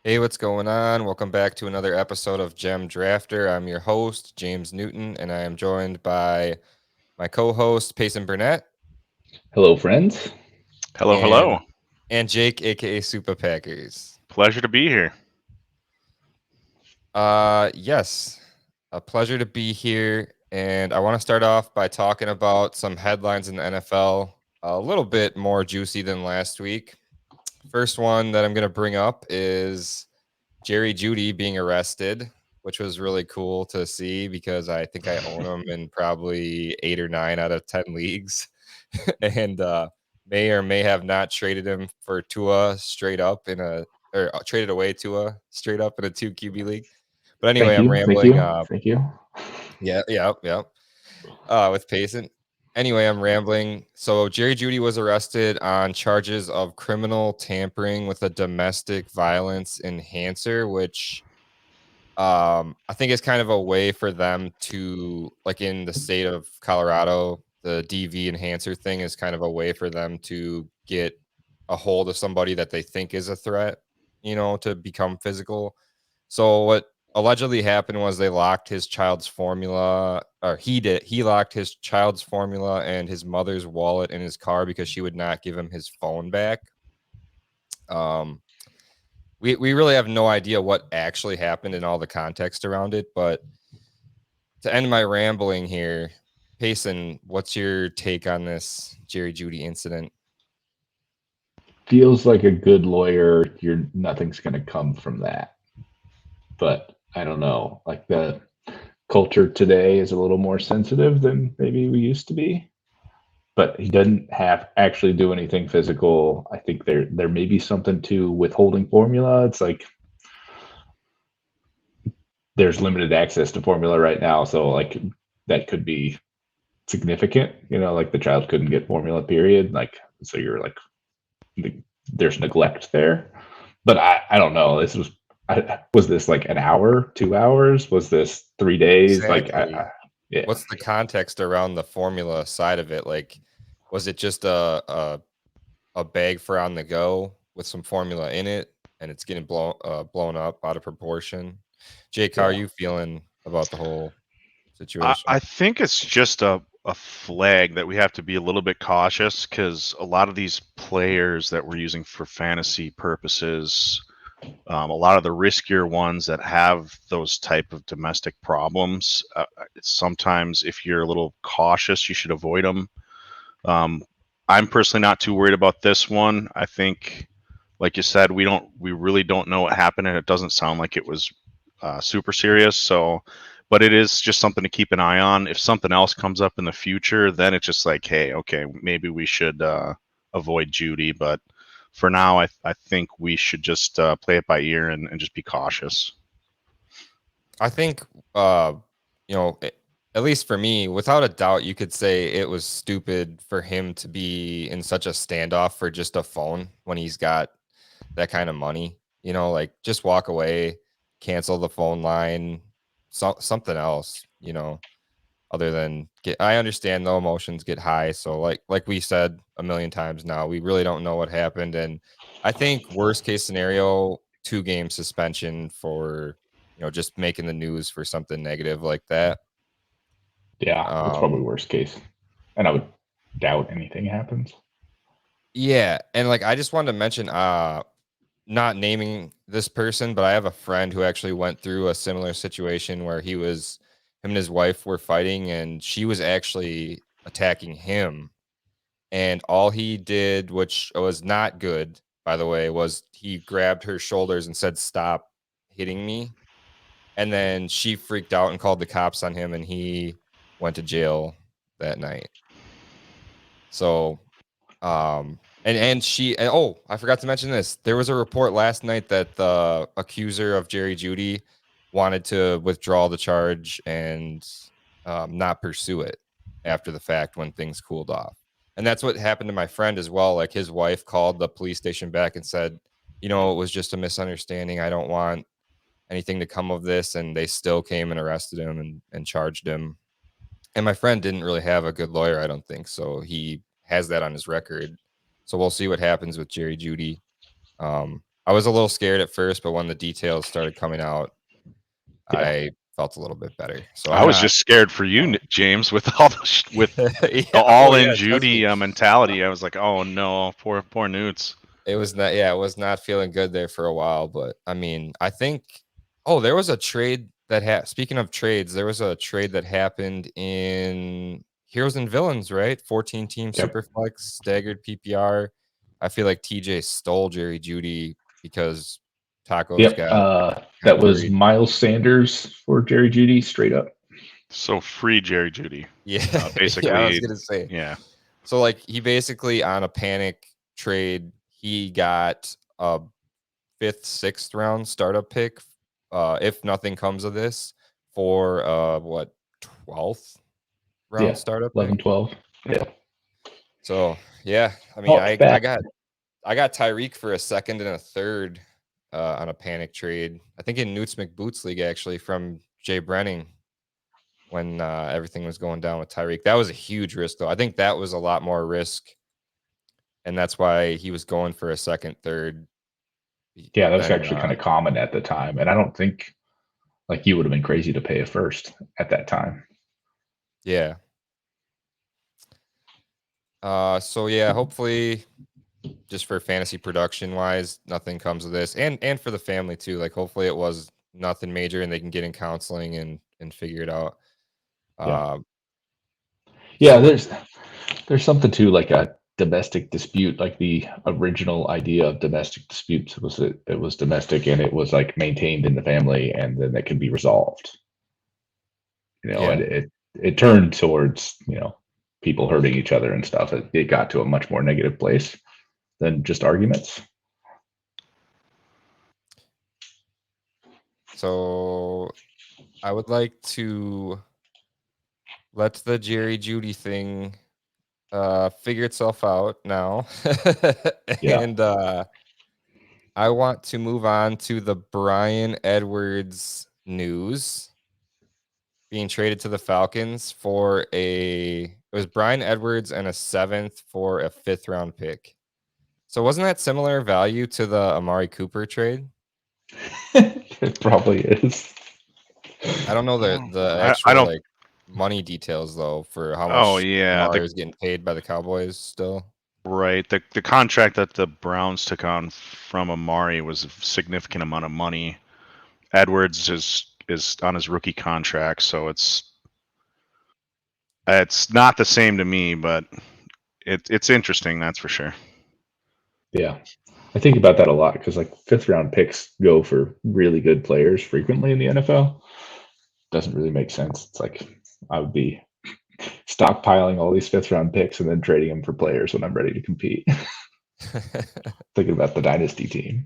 Hey, what's going on? Welcome back to another episode of Gem Drafter. I'm your host, James Newton, and I am joined by my co-host, Payson Burnett, Hello, friends. Hello, and hello. Jake, aka Super Packers. Pleasure to be here. Yes, a pleasure to be here. And I want to start off by talking about some headlines in the NFL, a little bit more juicy than last week. First one that I'm going to bring up is Jerry Jeudy being arrested, which was really cool to see because I think I own him in probably 8 or 9 out of 10 leagues, and may or may have not traded him for Tua straight up in a or traded away Tua straight up in a 2 QB league. But anyway, Thank I'm you. Thank rambling. you. Thank you. Yeah. With Payson. Anyway, I'm rambling. So Jerry Jeudy was arrested on charges of criminal tampering with a domestic violence enhancer, which I think it's kind of a way for them to, like in the state of Colorado, the DV enhancer thing is kind of a way for them to get a hold of somebody that they think is a threat, to become physical. So what allegedly happened was they locked his child's formula, or he did. He locked his child's formula and his mother's wallet in his car because she would not give him his phone back. Um, we really have no idea what actually happened and all the context around it. But to end my rambling here, Payson, what's your take on this Jerry Jeudy incident? Feels like a good lawyer. You're nothing's going to come from that. But I don't know. Like the culture today is a little more sensitive than maybe we used to be. But he doesn't have actually do anything physical. I think there may be something to withholding formula. It's like there's limited access to formula right now, so like that could be significant. Like the child couldn't get formula. Period. Like so, you're like there's neglect there. But I don't know. Was this like an hour, 2 hours? Was this 3 days? Exactly. Yeah, What's the context around the formula side of it? Like, was it just a bag for on the go with some formula in it, and it's getting blown up out of proportion? Jake, how are yeah, you feeling about the whole I, situation? I think it's just a flag that we have to be a little bit cautious because a lot of these players that we're using for fantasy purposes, a lot of the riskier ones that have those type of domestic problems, sometimes if you're a little cautious, you should avoid them. Um, I'm personally not too worried about this one. I think, like you said, we really don't know what happened, and it doesn't sound like it was super serious. So, but it is just something to keep an eye on. If something else comes up in the future, then it's just like, hey, okay, maybe we should avoid Judy. But for now, I think we should just play it by ear and just be cautious. I think, uh, you know, a- at least for me, without a doubt, you could say it was stupid for him to be in such a standoff for just a phone when he's got that kind of money. Like just walk away, cancel the phone line, something else. Other than get. I understand the emotions get high, so like we said a million times now, we really don't know what happened, and I think worst case scenario, 2 game suspension for just making the news for something negative like that. yeah. That's probably Um, worst case, and I would doubt anything happens. yeah, and like I just wanted to mention, not naming this person, but I have a friend who actually went through a similar situation where him and his wife were fighting, and she was actually attacking him. And all he did, which was not good, by the way, was he grabbed her shoulders and said, "Stop hitting me." And then she freaked out and called the cops on him, and he went to jail that night. So, oh, I forgot to mention this. There was a report last night that the accuser of Jerry Jeudy wanted to withdraw the charge and not pursue it after the fact when things cooled off. And that's what happened to my friend as well. Like his wife called the police station back and said, it was just a misunderstanding. I don't want anything to come of this. And they still came and arrested him and charged him. And my friend didn't really have a good lawyer, I don't think. So he has that on his record. So we'll see what happens with Jerry Jeudy. I was a little scared at first, but when the details started coming out, Yeah. I felt a little bit better. So I was just scared for you, James, with all the with the yeah, all-in trust me. Judy mentality. I was like, oh no, poor Newts. It was not feeling good there for a while, but I mean, I think there was a trade that speaking of trades, there was a trade that happened in Heroes and Villains, right? 14-team Yep. Superflex, staggered PPR. I feel like TJ stole Jerry Judy because Tacos got that was worried. Miles Sanders for Jerry Judy, straight up. So free Jerry Judy. Yeah, Basically, yeah, I was gonna say. Yeah. So like he basically on a panic trade, he got a 5th, 6th round startup pick, if nothing comes of this, for 12th round startup 11, pick. 12. Yeah. So yeah, I mean, I back. got Tyreek for a 2nd and a 3rd on a panic trade. I think in Newts McBoots League actually from Jay Brenning when everything was going down with Tyreek. That was a huge risk though. I think that was a lot more risk, and that's why he was going for a 2nd, 3rd. Yeah, that was actually kind of common at the time, and I don't think like you would have been crazy to pay a 1st at that time. Yeah. So yeah, hopefully just for fantasy production wise, nothing comes of this, and for the family too. Like hopefully it was nothing major and they can get in counseling and figure it out. Yeah, there's something to like a domestic dispute. Like the original idea of domestic disputes was it was domestic and it was like maintained in the family, and then it can be resolved. And it turned towards people hurting each other and stuff. It got to a much more negative place than just arguments. So I would to let the Jerry Judy thing figure itself out now. And I want to move on to the Bryan Edwards news. Being traded to the Falcons for it was Bryan Edwards and a 7th for a 5th round pick. So wasn't that similar value to the Amari Cooper trade? It probably is. I don't know the actual money details though for how much Amari is getting paid by the Cowboys still. Right. The contract that the Browns took on from Amari was a significant amount of money. Edwards is on his rookie contract, so it's not the same to me, but it's interesting, that's for sure. Yeah. I think about that a lot because like 5th round picks go for really good players frequently in the NFL. Doesn't really make sense. It's like I would be stockpiling all these 5th round picks and then trading them for players when I'm ready to compete. Thinking about the dynasty team.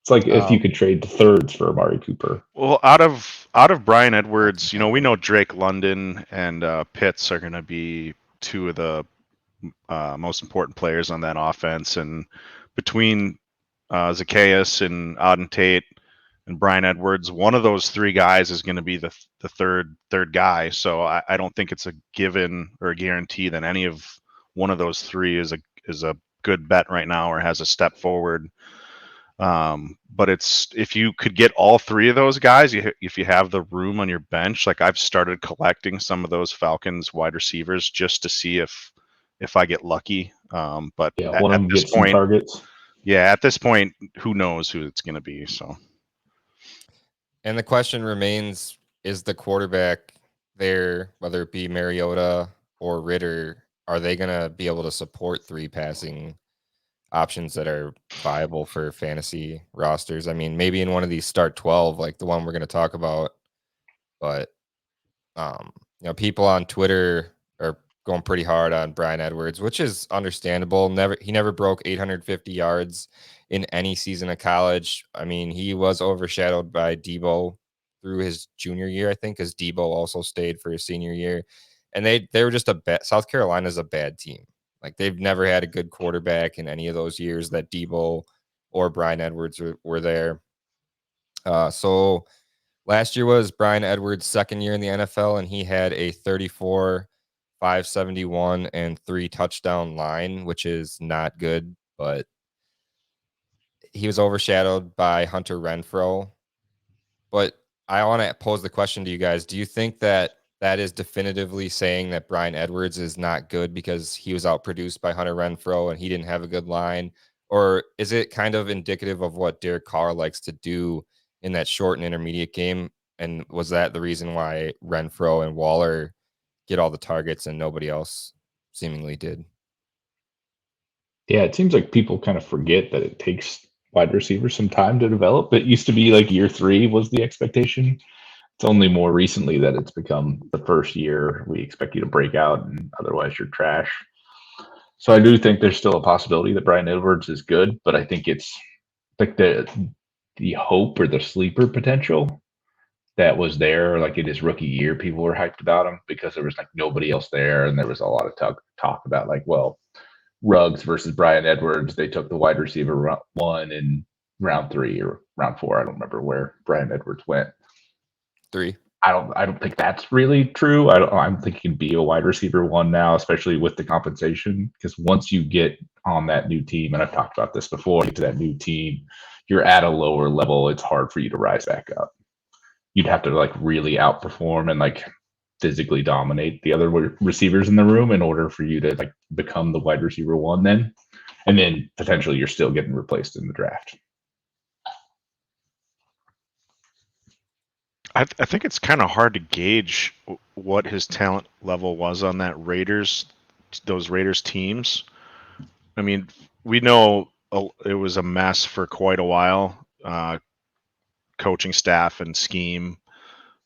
It's like if you could trade the 3rds for Amari Cooper. Well, out of Bryan Edwards, we know Drake London and Pitts are going to be 2 of the most important players on that offense, and between Zacchaeus and Auden Tate and Bryan Edwards, one of those 3 guys is going to be the third guy. So I don't think it's a given or a guarantee that any of one of those 3 is a good bet right now or has a step forward. But if you could get all 3 of those guys, if you have the room on your bench, like I've started collecting some of those Falcons wide receivers just to see if I get lucky. But one of them gets some targets. Yeah, at this point, who knows who it's going to be? So, and the question remains: is the quarterback there, whether it be Mariota or Ritter, are they going to be able to support 3 passing options that are viable for fantasy rosters? I mean, maybe in one of these start 12, like the one we're going to talk about, but people on Twitter are going pretty hard on Bryan Edwards, which is understandable. He never broke 850 yards in any season of college. I mean, he was overshadowed by Debo through his junior year, I think, because Debo also stayed for his senior year. And they were just South Carolina's a bad team. Like they've never had a good quarterback in any of those years that Debo or Bryan Edwards were there. So last year was Bryan Edwards' 2nd year in the NFL, and he had a 34, 571, and 3 touchdown line, which is not good, but he was overshadowed by Hunter Renfrow. But I want to pose the question to you guys. Do you think that that is definitively saying that Bryan Edwards is not good because he was outproduced by Hunter Renfrow and he didn't have a good line? Or is it kind of indicative of what Derek Carr likes to do in that short and intermediate game? And was that the reason why Renfrow and Waller get all the targets and nobody else seemingly did? Yeah, it seems like people kind of forget that it takes wide receivers some time to develop. It used to be like year 3 was the expectation. It's only more recently that it's become the first year we expect you to break out, and otherwise you're trash. So I do think there's still a possibility that Bryan Edwards is good, but I think it's like the hope or the sleeper potential that was there, like in his rookie year, people were hyped about him because there was like nobody else there, and there was a lot of talk about like, well, Ruggs versus Bryan Edwards. They took the wide receiver one in round 3 or round 4. I don't remember where Bryan Edwards went. 3. I don't think that's really true. I'm thinking he can be a wide receiver 1 now, especially with the compensation. Because once you get on that new team, and I've talked about this before, get to that new team, you're at a lower level. It's hard for you to rise back up. You'd have to like really outperform and like physically dominate the other receivers in the room in order for you to like become the wide receiver 1 then. And then potentially you're still getting replaced in the draft. I think it's kind of hard to gauge what his talent level was on those Raiders teams. I mean, we know it was a mess for quite a while, coaching staff and scheme.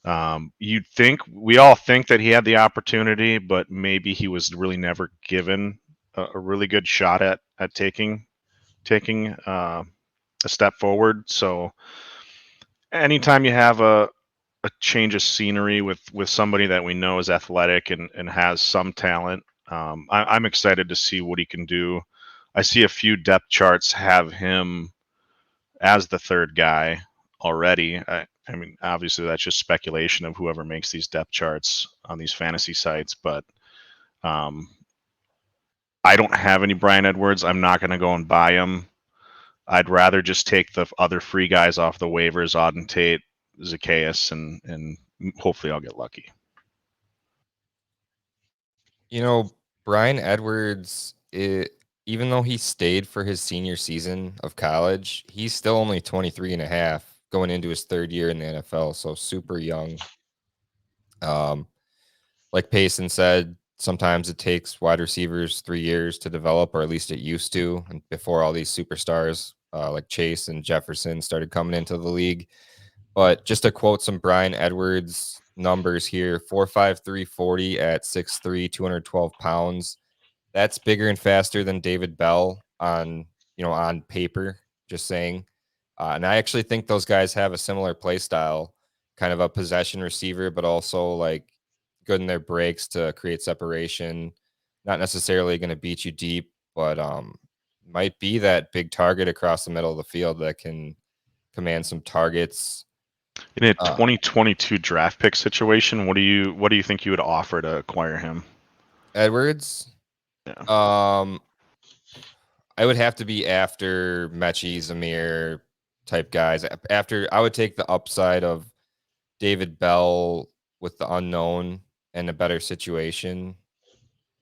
We all think that he had the opportunity, but maybe he was really never given a really good shot at taking a step forward. So anytime you have a change of scenery with somebody that we know is athletic and has some talent, I'm excited to see what he can do. I see a few depth charts have him as the third guy already. I mean, obviously that's just speculation of whoever makes these depth charts on these fantasy sites, but I don't have any Bryan Edwards. I'm not going to go and buy him. I'd rather just take the other free guys off the waivers, Auden Tate, Zacchaeus, and hopefully I'll get lucky. You know, Bryan Edwards, even though he stayed for his senior season of college, he's still only 23 and a half going into his 3rd year in the NFL, so super young. Like Payson said, sometimes it takes wide receivers 3 years to develop, or at least it used to, and before all these superstars like Chase and Jefferson started coming into the league. But just to quote some Bryan Edwards numbers here, 4.53 40 at 6'3", 212 pounds. That's bigger and faster than David Bell on paper, just saying. And I actually think those guys have a similar play style, kind of a possession receiver, but also like good in their breaks to create separation. Not necessarily going to beat you deep, but might be that big target across the middle of the field that can command some targets. In a 2022 draft pick situation, what do you think you would offer to acquire him? Edwards? Yeah. I would have to be after Mechie, Zamir type guys. After I would take the upside of David Bell with the unknown and a better situation.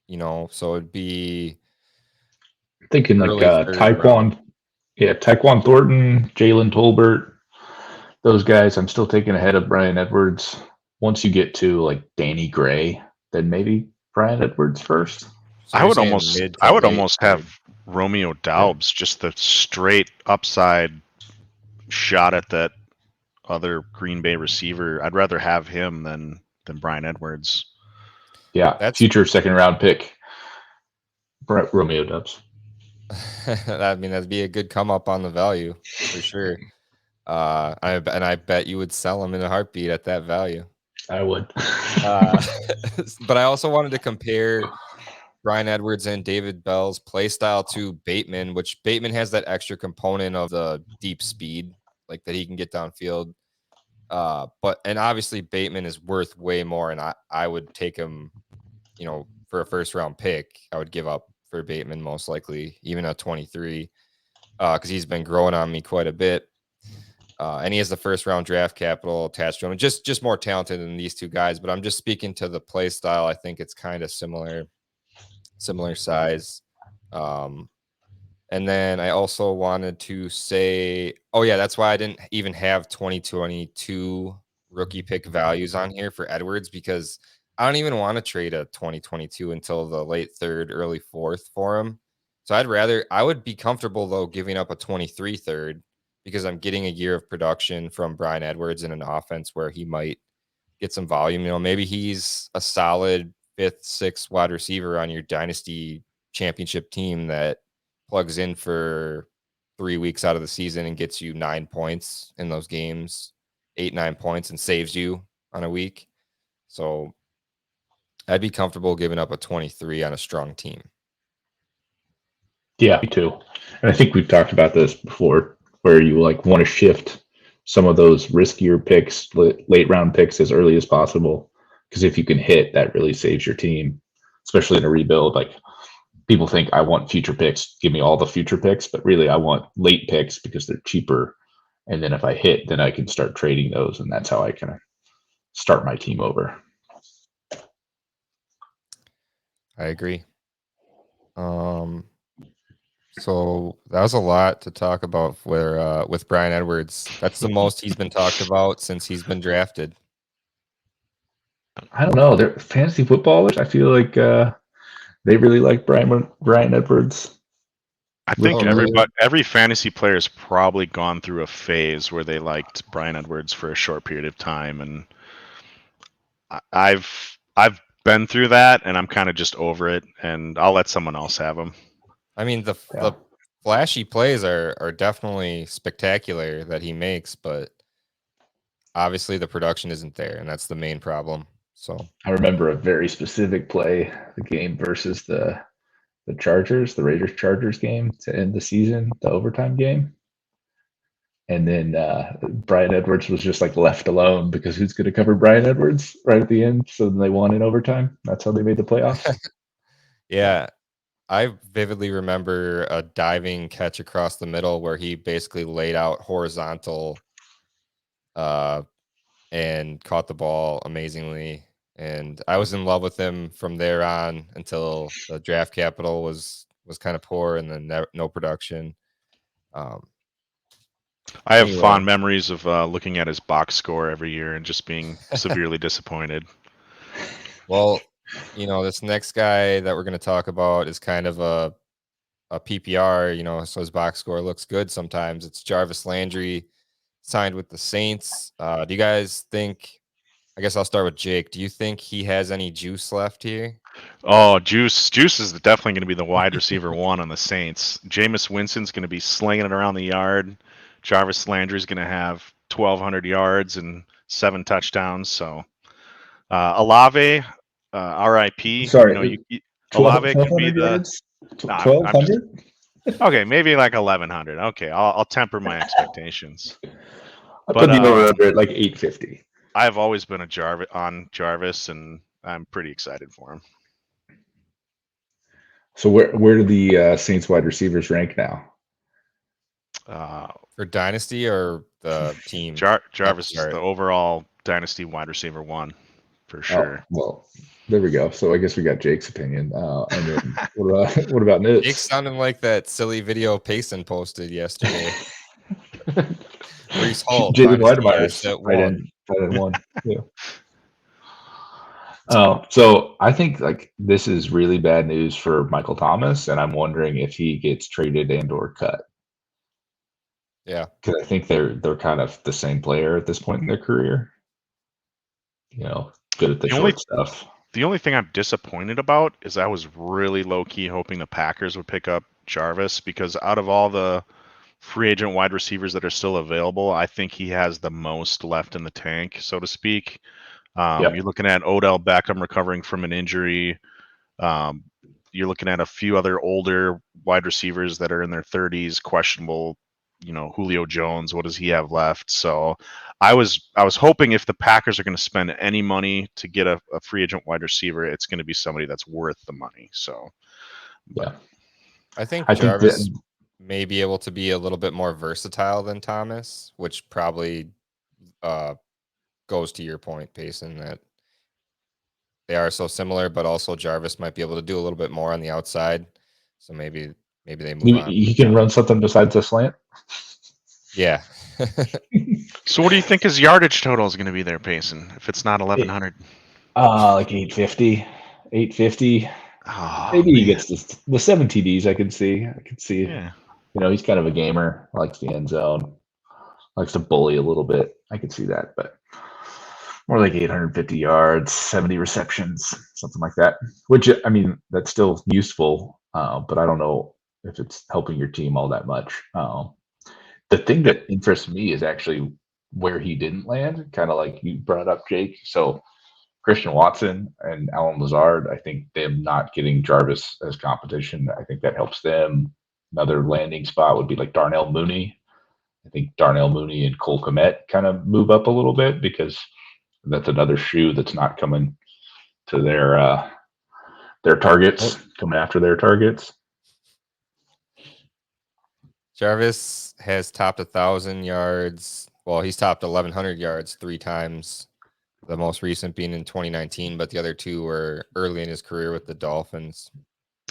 So it'd be Thinking like early 3rd round. Tyquan Thornton, Jalen Tolbert, those guys I'm still taking ahead of Bryan Edwards. Once you get to like Danny Gray, then maybe Bryan Edwards first. So I would almost have Romeo Doubs, just the straight upside shot at that other Green Bay receiver. I'd rather have him than Bryan Edwards. Yeah, that's future 2nd round pick, Romeo Doubs. I mean, that'd be a good come up on the value for sure. I bet you would sell him in a heartbeat at that value. I would. But I also wanted to compare Bryan Edwards and David Bell's play style to Bateman, which Bateman has that extra component of the deep speed, like that he can get downfield. And obviously Bateman is worth way more, and I would take him, for a 1st round pick. I would give up for Bateman most likely, even at 23. because he's been growing on me quite a bit. And he has the first round draft capital attached to him. Just more talented than these two guys. But I'm just speaking to the play style. I think it's kind of similar size. And then I also wanted to say, oh yeah, that's why I didn't even have 2022 rookie pick values on here for Edwards, because I don't even want to trade a 2022 until the late third, early fourth for him. So I would be comfortable though giving up a 23 third, because I'm getting a year of production from Bryan Edwards in an offense where he might get some volume. Maybe he's a solid fifth, sixth wide receiver on your dynasty championship team that plugs in for 3 weeks out of the season and gets you 9 points in those games, 8-9 points, and saves you on a week. So I'd be comfortable giving up a 23 on a strong team. Yeah, me too. And I think we've talked about this before, where you like want to shift some of those riskier picks, late round picks, as early as possible, because if you can hit, that really saves your team, especially in a rebuild. Like, people think I want future picks, give me all the future picks, but really I want late picks because they're cheaper. And then if I hit, then I can start trading those, and that's how I kind of start my team over. I agree. So that was a lot to talk about with Bryan Edwards. That's the most he's been talked about since he's been drafted. I don't know. They're fantasy footballers. I feel like they really like Bryan Edwards. I think every fantasy player has probably gone through a phase where they liked Bryan Edwards for a short period of time, and I've been through that, and I'm kind of just over it, and I'll let someone else have him. I mean, the flashy plays are definitely spectacular that he makes, but obviously the production isn't there, and that's the main problem. So I remember a very specific play, the game versus the Chargers, the Raiders-Chargers game to end the season, the overtime game. And then Bryan Edwards was just like left alone because who's going to cover Bryan Edwards right at the end? So then they won in overtime. That's how they made the playoffs. Yeah. I vividly remember a diving catch across the middle where he basically laid out horizontal and caught the ball amazingly. And I was in love with him from there on until the draft capital was kind of poor and then no production. I have fond memories of looking at his box score every year and just being severely disappointed. Well, this next guy that we're going to talk about is kind of a PPR, so his box score looks good sometimes. It's Jarvis Landry, signed with the Saints. Do you guys think, I guess I'll start with Jake. Do you think he has any juice left here? Oh, Juice is definitely going to be the wide receiver one on the Saints. Jameis Winston's going to be slinging it around the yard. Jarvis Landry's going to have 1,200 yards and 7 touchdowns. So Olave, RIP. Sorry, Olave can be the yards? 1,200? Okay, maybe like 1,100. Okay, I'll temper my expectations. I put the over at like 850. I've always been a Jarvis, and I'm pretty excited for him. So where do the Saints wide receivers rank now? For Dynasty or the team? Jarvis is the overall Dynasty wide receiver one, for sure. Oh, well, there we go. So I guess we got Jake's opinion. And then what about Nitz? Jake sounded like that silly video Payson posted yesterday. Brees Hall, Jalen Weidemeier's tight end one. Yeah. So I think like this is really bad news for Michael Thomas, and I'm wondering if he gets traded and/or cut. Yeah, because I think they're kind of the same player at this point in their career. Good at the short stuff. The only thing I'm disappointed about is I was really low key hoping the Packers would pick up Jarvis, because out of all the free agent wide receivers that are still available, I think he has the most left in the tank, so to speak. You're looking at Odell Beckham recovering from an injury. You're looking at a few other older wide receivers that are in their 30s, questionable. Julio Jones, what does he have left? So I was hoping if the Packers are going to spend any money to get a free agent wide receiver, it's going to be somebody that's worth the money. So I think Jarvis may be able to be a little bit more versatile than Thomas, which probably goes to your point, Payson, that they are so similar, but also Jarvis might be able to do a little bit more on the outside. So maybe they move on. He can run something besides a slant. Yeah. So what do you think his yardage total is going to be there, Payson, if it's not 1,100? Like 850. Oh, Maybe he man. gets the 7 TDs. I could see. Yeah. He's kind of a gamer. Likes the end zone. Likes to bully a little bit. I could see that, but more like 850 yards, 70 receptions, something like that. Which, I mean, that's still useful, but I don't know if it's helping your team all that much. The thing that interests me is actually where he didn't land, kind of like you brought up, Jake. So Christian Watson and Alan Lazard, I think them not getting Jarvis as competition, I think that helps them. Another landing spot would be like Darnell Mooney. I think Darnell Mooney and Cole Kmet kind of move up a little bit because that's another shoe that's not coming to their targets, coming after their targets. Jarvis has topped 1,000 yards. Well, he's topped 1,100 yards 3 times. The most recent being in 2019, but the other 2 were early in his career with the Dolphins.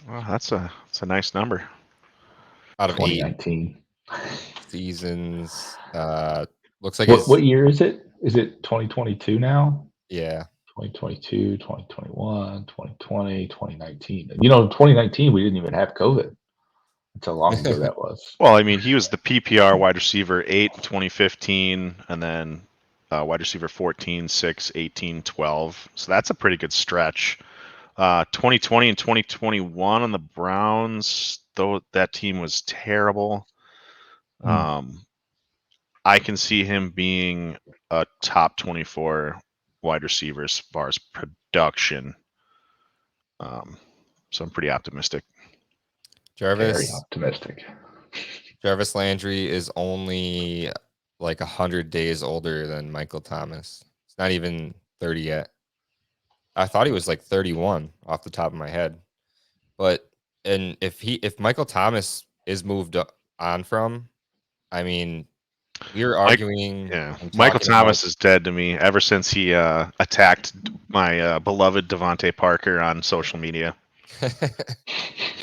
Well, that's a nice number. Out of 2019 seasons, looks like what year is it? Is it 2022 now? Yeah. 2022, 2021, 2020, 2019. 2019 we didn't even have COVID. That's how long ago that was. Well, I mean, he was the PPR wide receiver 8 in 2015, and then wide receiver 14, 6, 18, 12. So that's a pretty good stretch. 2020 and 2021 on the Browns, though that team was terrible. I can see him being a top 24 wide receiver as far as production. So I'm pretty optimistic. Very optimistic. Jarvis Landry is only like 100 days older than Michael Thomas. It's not even 30 yet. I thought he was like 31 off the top of my head. But and if Michael Thomas is moved on from, I mean, we're arguing. Yeah, Michael Thomas is dead to me ever since he attacked my beloved Devontae Parker on social media.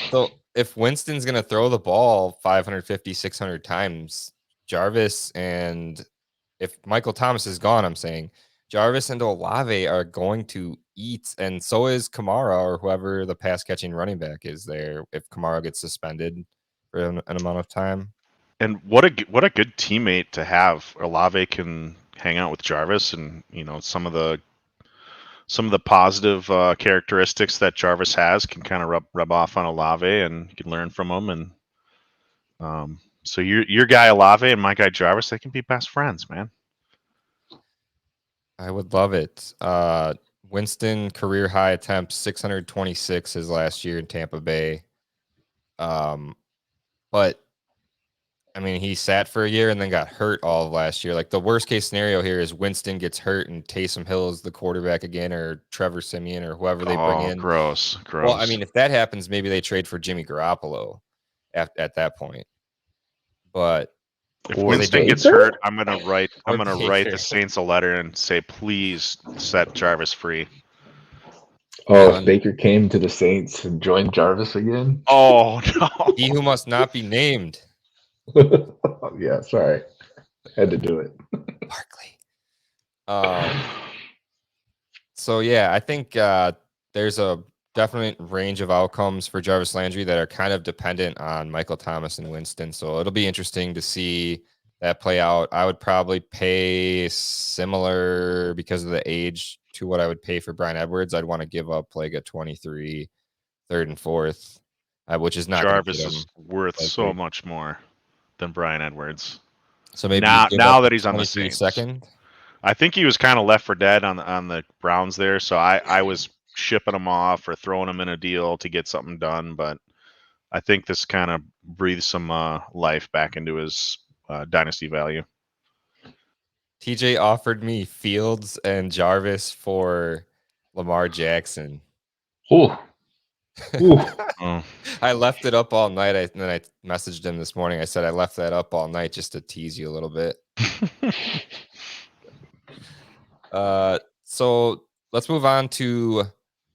So if Winston's going to throw the ball 550, 600 times, Jarvis and if Michael Thomas is gone, I'm saying Jarvis and Olave are going to eat, and so is Kamara or whoever the pass catching running back is there if Kamara gets suspended for an amount of time. And what a good teammate to have. Olave can hang out with Jarvis, and some of the positive characteristics that Jarvis has can kind of rub off on Olave, and you can learn from him. And so your guy Olave and my guy Jarvis, they can be best friends, man. I would love it. Winston career high attempts 626 his last year in Tampa Bay. But I mean, he sat for a year and then got hurt all of last year. Like the worst case scenario here is Winston gets hurt and Taysom Hill is the quarterback again, or Trevor Siemian or whoever they bring in. Gross. Well, I mean, if that happens, maybe they trade for Jimmy Garoppolo at that point. But if Winston gets hurt, I'm gonna write the Saints a letter and say, please set Jarvis free. Oh, if Baker came to the Saints and joined Jarvis again? Oh no! He who must not be named. Yeah, sorry. Had to do it. Barkley. So yeah, I think there's a definite range of outcomes for Jarvis Landry that are kind of dependent on Michael Thomas and Winston. So it'll be interesting to see that play out. I would probably pay similar because of the age to what I would pay for Bryan Edwards. I'd want to give up like a 23, third and fourth, which is not Jarvis is worth so much more than Bryan Edwards. So maybe now that he's on the Saints. Second, I think he was kind of left for dead on the Browns there. So I was shipping him off or throwing him in a deal to get something done. But I think this kind of breathes some life back into his dynasty value. TJ offered me Fields and Jarvis for Lamar Jackson. Oh, Ooh. Oh. I left it up all night. And then I messaged him this morning. I said I left that up all night just to tease you a little bit. So let's move on to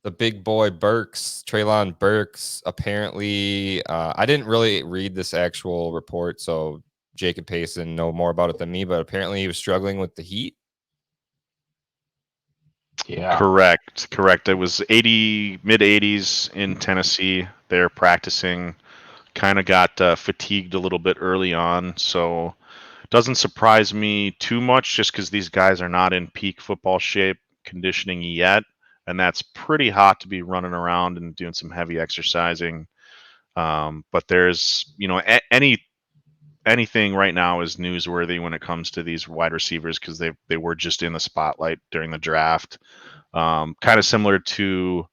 the big boy Burks, Treylon Burks. Apparently, I didn't really read this actual report, so Jake and Payson know more about it than me, but apparently he was struggling with the heat. Yeah. Correct. It was mid 80s in Tennessee. They're practicing. Kind of got fatigued a little bit early on, so doesn't surprise me too much just because these guys are not in peak football shape conditioning yet, and that's pretty hot to be running around and doing some heavy exercising. But there's, anything right now is newsworthy when it comes to these wide receivers because they were just in the spotlight during the draft. Kind of similar to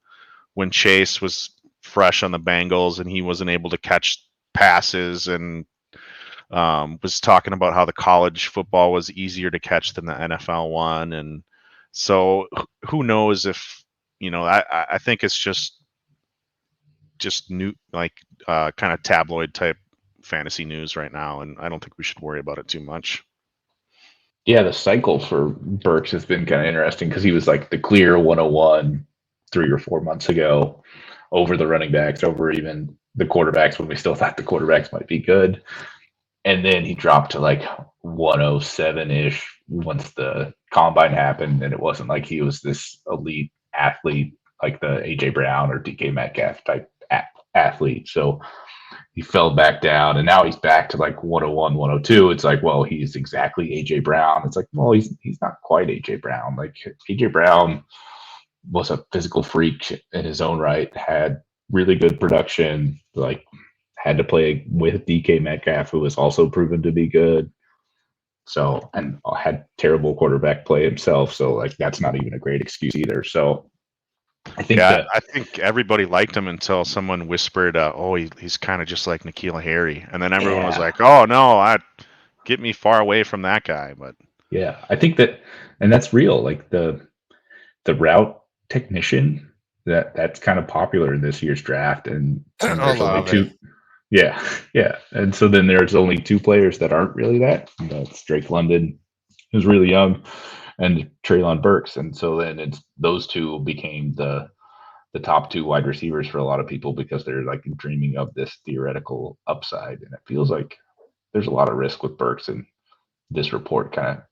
when Chase was fresh on the Bengals and he wasn't able to catch passes and was talking about how the college football was easier to catch than the NFL one. And so who knows if, I think it's just new, like kind of tabloid type fantasy news right now. And I don't think we should worry about it too much. Yeah, the cycle for Burks has been kind of interesting because he was like the clear 101 3 or 4 months ago over the running backs, over even the quarterbacks when we still thought the quarterbacks might be good. And then he dropped to like 107 ish once the combine happened. And it wasn't like he was this elite athlete like the AJ Brown or DK Metcalf type athlete. So he fell back down and now he's back to like 101, 102. It's like, well, he's exactly AJ Brown. It's like, well, he's not quite AJ Brown. Like AJ Brown was a physical freak in his own right, had really good production, like had to play with DK Metcalf, who was also proven to be good. So, and had terrible quarterback play himself. So, like, that's not even a great excuse either. So, I think I think everybody liked him until someone whispered, he's kind of just like N'Keal Harry. And then everyone was like, oh, no, get me far away from that guy. But yeah, I think that, and that's real. Like the route technician, that's kind of popular in this year's draft. And there's only two. Yeah, yeah. And so then there's only two players that aren't really that. It's Drake London, who's really young, and Treylon Burks. And so then it's those two became the top two wide receivers for a lot of people because they're like dreaming of this theoretical upside. And it feels like there's a lot of risk with Burks, and this report kind of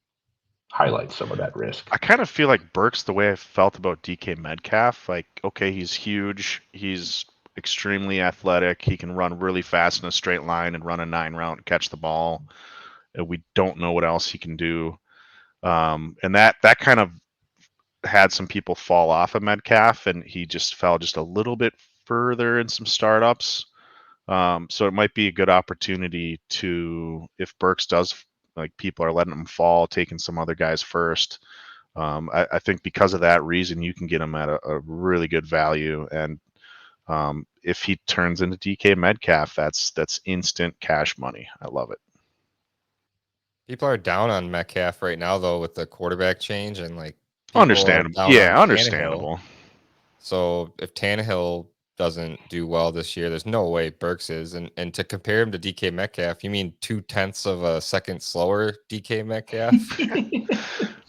highlights some of that risk. I kind of feel like Burks the way I felt about DK Metcalf. Like, okay, he's huge. He's extremely athletic. He can run really fast in a straight line and run a 9 route and catch the ball. And we don't know what else he can do. And that kind of had some people fall off of Metcalf, and he just fell just a little bit further in some startups. So it might be a good opportunity to, if Burks does, like people are letting him fall, taking some other guys first. I think because of that reason, you can get him at a really good value. And if he turns into DK Metcalf, that's instant cash money. I love it. People are down on Metcalf right now, though, with the quarterback change and like understandable. Yeah, understandable. So if Tannehill doesn't do well this year, there's no way Burks is. And to compare him to DK Metcalf, you mean 0.2 of a second slower DK Metcalf?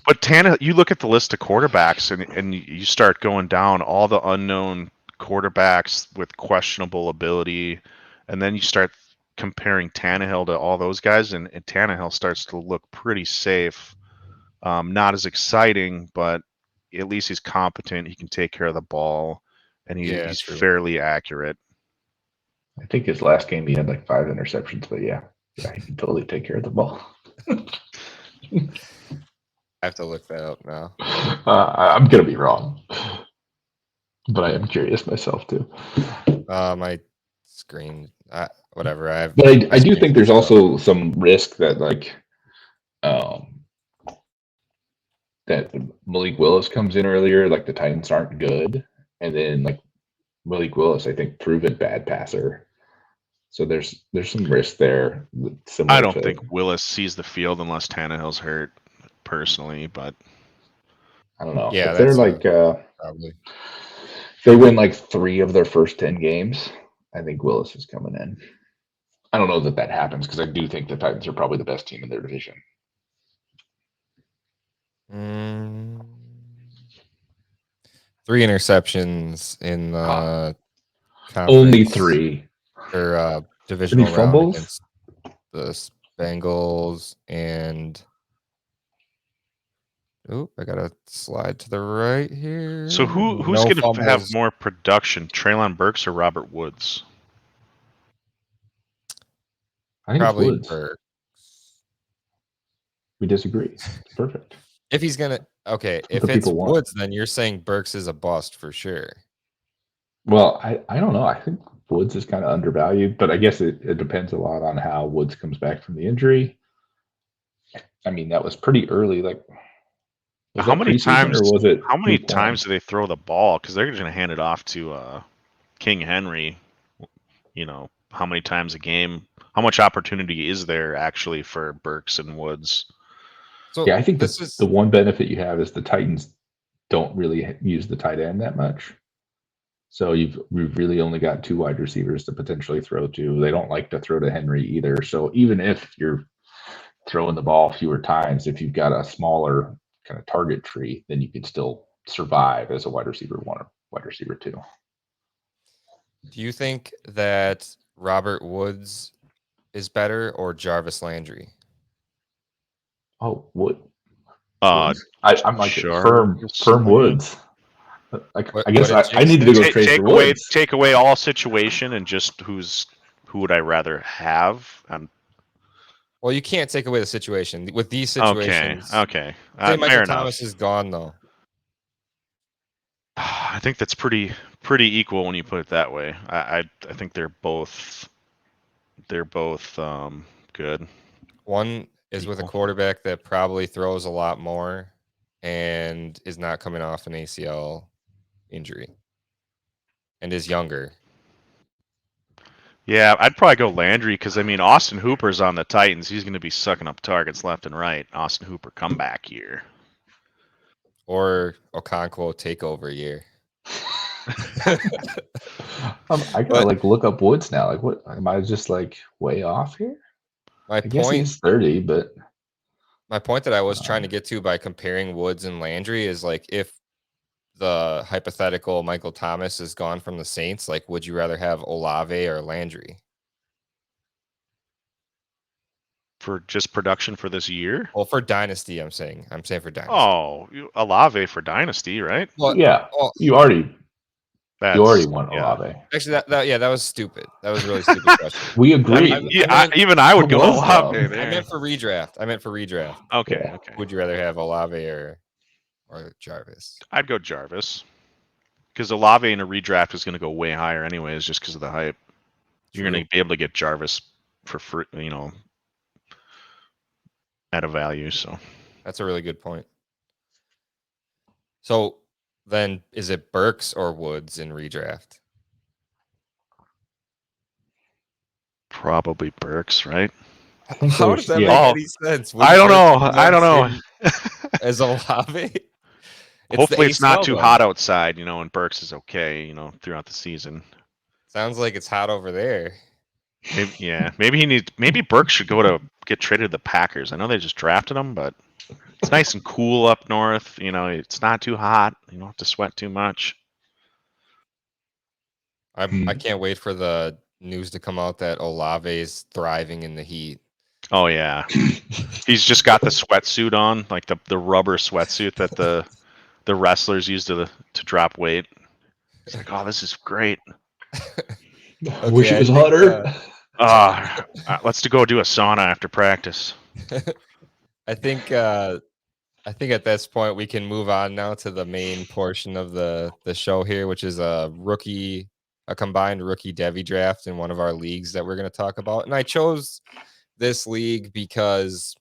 But Tannehill, you look at the list of quarterbacks and you start going down all the unknown quarterbacks with questionable ability, and then you start comparing Tannehill to all those guys, and Tannehill starts to look pretty safe. Not as exciting, but at least he's competent. He can take care of the ball, and he's fairly accurate. I think his last game he had like 5 interceptions, but yeah, he can totally take care of the ball. I have to look that up now. I'm gonna be wrong, but I am curious myself too. My screen, whatever. But I do think there's also some risk that like, that Malik Willis comes in earlier. Like the Titans aren't good, and then like Malik Willis, I think, proven bad passer. So there's some risk there. I don't think Willis sees the field unless Tannehill's hurt, personally, but I don't know. Yeah, if they're like probably. if they win like 3 of their first 10 games, I think Willis is coming in. I don't know that happens because I do think the Titans are probably the best team in their division. 3 interceptions in the Only conference 3 or divisional round fumbles? against the Bengals and I gotta slide to the right here. So who's No going to have fumbles. more production, Treylon Burks or Robert Woods? I think Probably it's Woods. Burks. We disagree. It's perfect. If he's gonna if the it's people want. Woods, then you're saying Burks is a bust for sure. Well, I don't know. I think Woods is kind of undervalued, but I guess it depends a lot on how Woods comes back from the injury. I mean, that was pretty early. Like, was How that many preseason times? or was it? How many week 1? times do they throw the ball? Because they're going to hand it off to King Henry. You know, how many times a game? How much opportunity is there actually for Burks and Woods? So Yeah, I think this is the one benefit you have is the Titans don't really use the tight end that much. So we've really only got 2 wide receivers to potentially throw to. They don't like to throw to Henry either. So even if you're throwing the ball fewer times, if you've got a smaller kind of target tree, then you can still survive as a wide receiver 1 or wide receiver 2. Do you think that Robert Woods is better or Jarvis Landry? Oh, what? Uh, I'm like Jarvis firm Woods. I guess I needed to go trade for Woods. Take away all situation and just who would I rather have? Well, you can't take away the situation. With these situations, Okay. say Michael Fair Thomas enough. is gone though. I think that's pretty equal when you put it that way. I think they're both good. One is with a quarterback that probably throws a lot more and is not coming off an ACL injury and is younger. Yeah, I'd probably go Landry because I mean Austin Hooper's on the Titans. He's going to be sucking up targets left and right. Austin Hooper comeback year. Or Okonkwo takeover year. I gotta like look up Woods now. Like, what am I just like way off here? My I guess he's 30, but my point that I was trying to get to by comparing Woods and Landry is like if the hypothetical Michael Thomas is gone from the Saints, like would you rather have Olave or Landry? For just production for this year? Well, for Dynasty, I'm saying for Dynasty. Oh, Olave for Dynasty, right? well, yeah, you already want Olave. Actually, that was stupid. That was a really stupid question. We agree. Even I would go Olave there. I meant for redraft. Okay, Yeah. okay. Would you rather have Olave or Jarvis? I'd go Jarvis. Because Olave in a redraft is going to go way higher anyways, just because of the hype. You're going to be able to get Jarvis for free, at a value. So that's a really good point. So then, is it Burks or Woods in redraft? probably Burks, right? How does that make any sense? I don't know. As Olave. Hopefully it's not too hot outside, and Burks is okay, throughout the season. Sounds like it's hot over there. Maybe Burks should get traded to the Packers. I know they just drafted him, but it's nice and cool up north. It's not too hot. You don't have to sweat too much. I can't wait for the news to come out that Olave is thriving in the heat. Oh yeah, he's just got the sweatsuit on, like the rubber sweatsuit that the wrestlers use to drop weight. It's like, oh, this is great. I wish it was hotter. Let's go do a sauna after practice. I think at this point we can move on now to the main portion of the show here, which is a combined rookie Devy draft in one of our leagues that we're going to talk about. And I chose this league because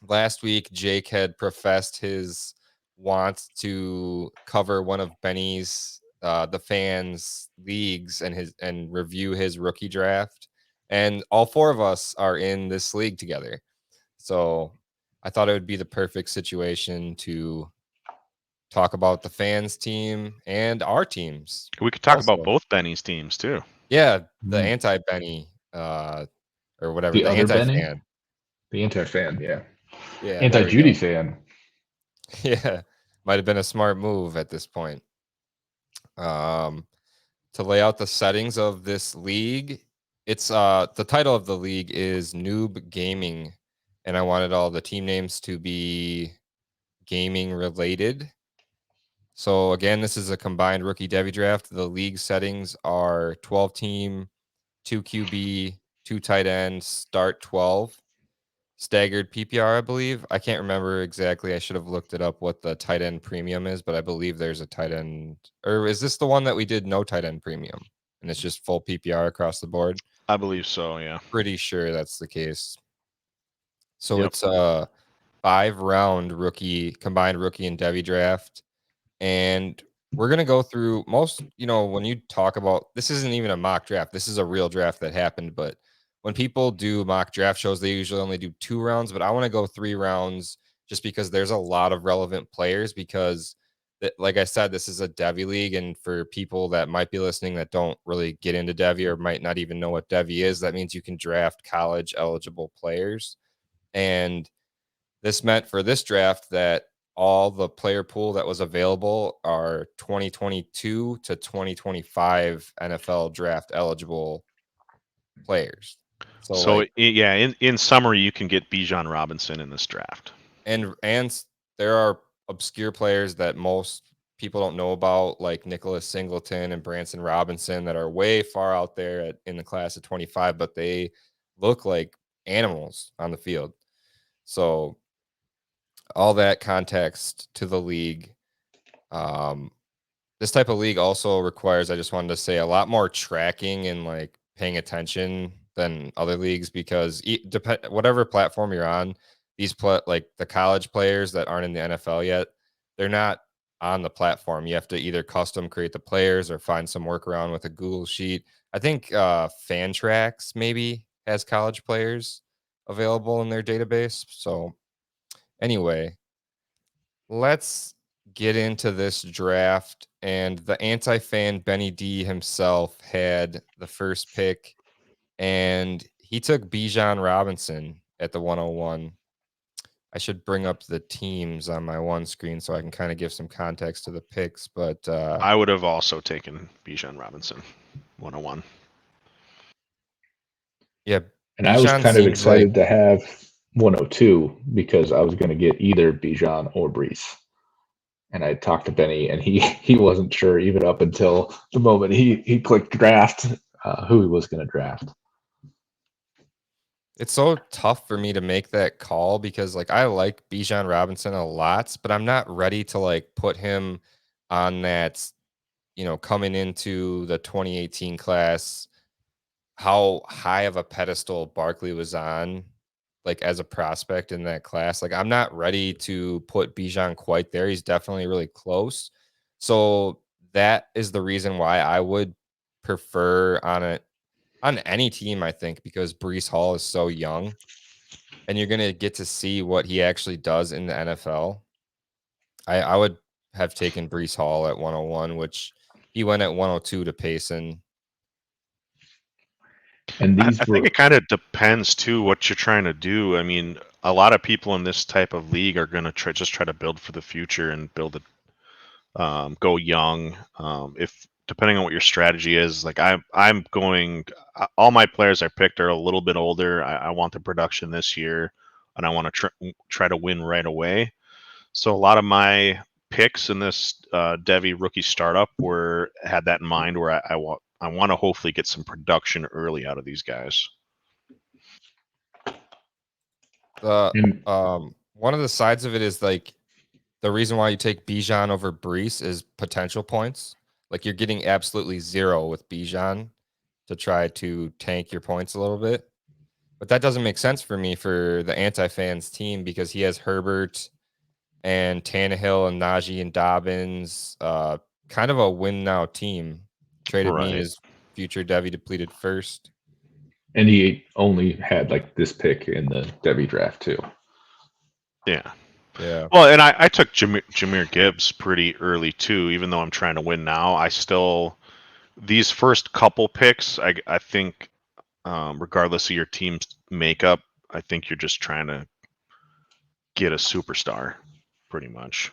last week Jake had professed his want to cover one of Benny's the fans leagues and review his rookie draft, and all 4 of us are in this league together, so I thought it would be the perfect situation to talk about the fans team and our teams. We could talk about Also. both Benny's teams too. Yeah, the Mm. anti-Benny, or whatever, The the other Benny? anti-fan. The anti-fan, yeah. Yeah, there we Anti-Judy go. fan. Yeah, might have been a smart move at this point. To lay out the settings of this league, it's the title of the league is Noob Gaming, and I wanted all the team names to be gaming related. So again, this is a combined rookie Devy draft. The league settings are 12 team, 2 QB, 2 tight ends, start 12. Staggered PPR, I believe. I can't remember exactly. I should have looked it up what the tight end premium is, but I believe there's a tight end. Or is this the one that we did no tight end premium? And it's just full PPR across the board? I believe so, yeah. Pretty sure that's the case. So Yep. it's a 5-round combined rookie and Devy draft. And we're going to go through most, when you talk about, this isn't even a mock draft. This is a real draft that happened. But when people do mock draft shows, they usually only do 2 rounds, but I want to go 3 rounds just because there's a lot of relevant players because like I said, this is a Devy league. And for people that might be listening that don't really get into Devy or might not even know what Devy is, that means you can draft college eligible players. And this meant for this draft that all the player pool that was available are 2022 to 2025 NFL draft eligible players. So yeah, in summary, you can get Bijan Robinson in this draft. And there are obscure players that most people don't know about, like Nicholas Singleton and Branson Robinson, that are way far out there in the class of 25, but they look like animals on the field. So all that context to the league. This type of league also requires, I just wanted to say, a lot more tracking and like paying attention than other leagues because whatever platform you're on, these like the college players that aren't in the NFL yet, they're not on the platform. You have to either custom create the players or find some workaround with a Google sheet. I think Fantrax maybe has college players available in their database. So anyway, let's get into this draft. And the anti-fan Benny D himself had the first pick, and he took Bijan Robinson at the 101. I should bring up the teams on my one screen so I can kind of give some context to the picks. But I would have also taken Bijan Robinson, 101. Yeah, and I was Bijan kind of seems like excited to have 102 because I was going to get either Bijan or Brees. And I talked to Benny, and he wasn't sure even up until the moment he clicked draft who he was going to draft. it's so tough for me to make that call because like I like Bijan Robinson a lot, but I'm not ready to like put him on that, coming into the 2018 class, how high of a pedestal Barkley was on, like as a prospect in that class. Like I'm not ready to put Bijan quite there. He's definitely really close. So that is the reason why I would prefer on any team, I think, because Brees Hall is so young and you're gonna get to see what he actually does in the NFL. I would have taken Brees Hall at 101, which he went at 102 to Payson. And I these think were it kind of depends too what you're trying to do. I mean, a lot of people in this type of league are going to try to build for the future and build it, go young. If depending on what your strategy is, like I'm going, all my players I picked are a little bit older. I want the production this year, and I want to try to win right away. So a lot of my picks in this Devy rookie startup had that in mind, where I want to hopefully get some production early out of these guys. One of the sides of it is like the reason why you take Bijan over Brees is potential points. Like you're getting absolutely 0 with Bijan to try to tank your points a little bit. But that doesn't make sense for me for the anti-fans team because he has Herbert and Tannehill and Najee and Dobbins. Kind of a win now team. Traded me his future Devy depleted first. And he only had like this pick in the Devy draft too. Yeah. Yeah. Well, and I took Jahmyr Gibbs pretty early too. Even though I'm trying to win now, I still these first couple picks. I think, regardless of your team's makeup, I think you're just trying to get a superstar, pretty much.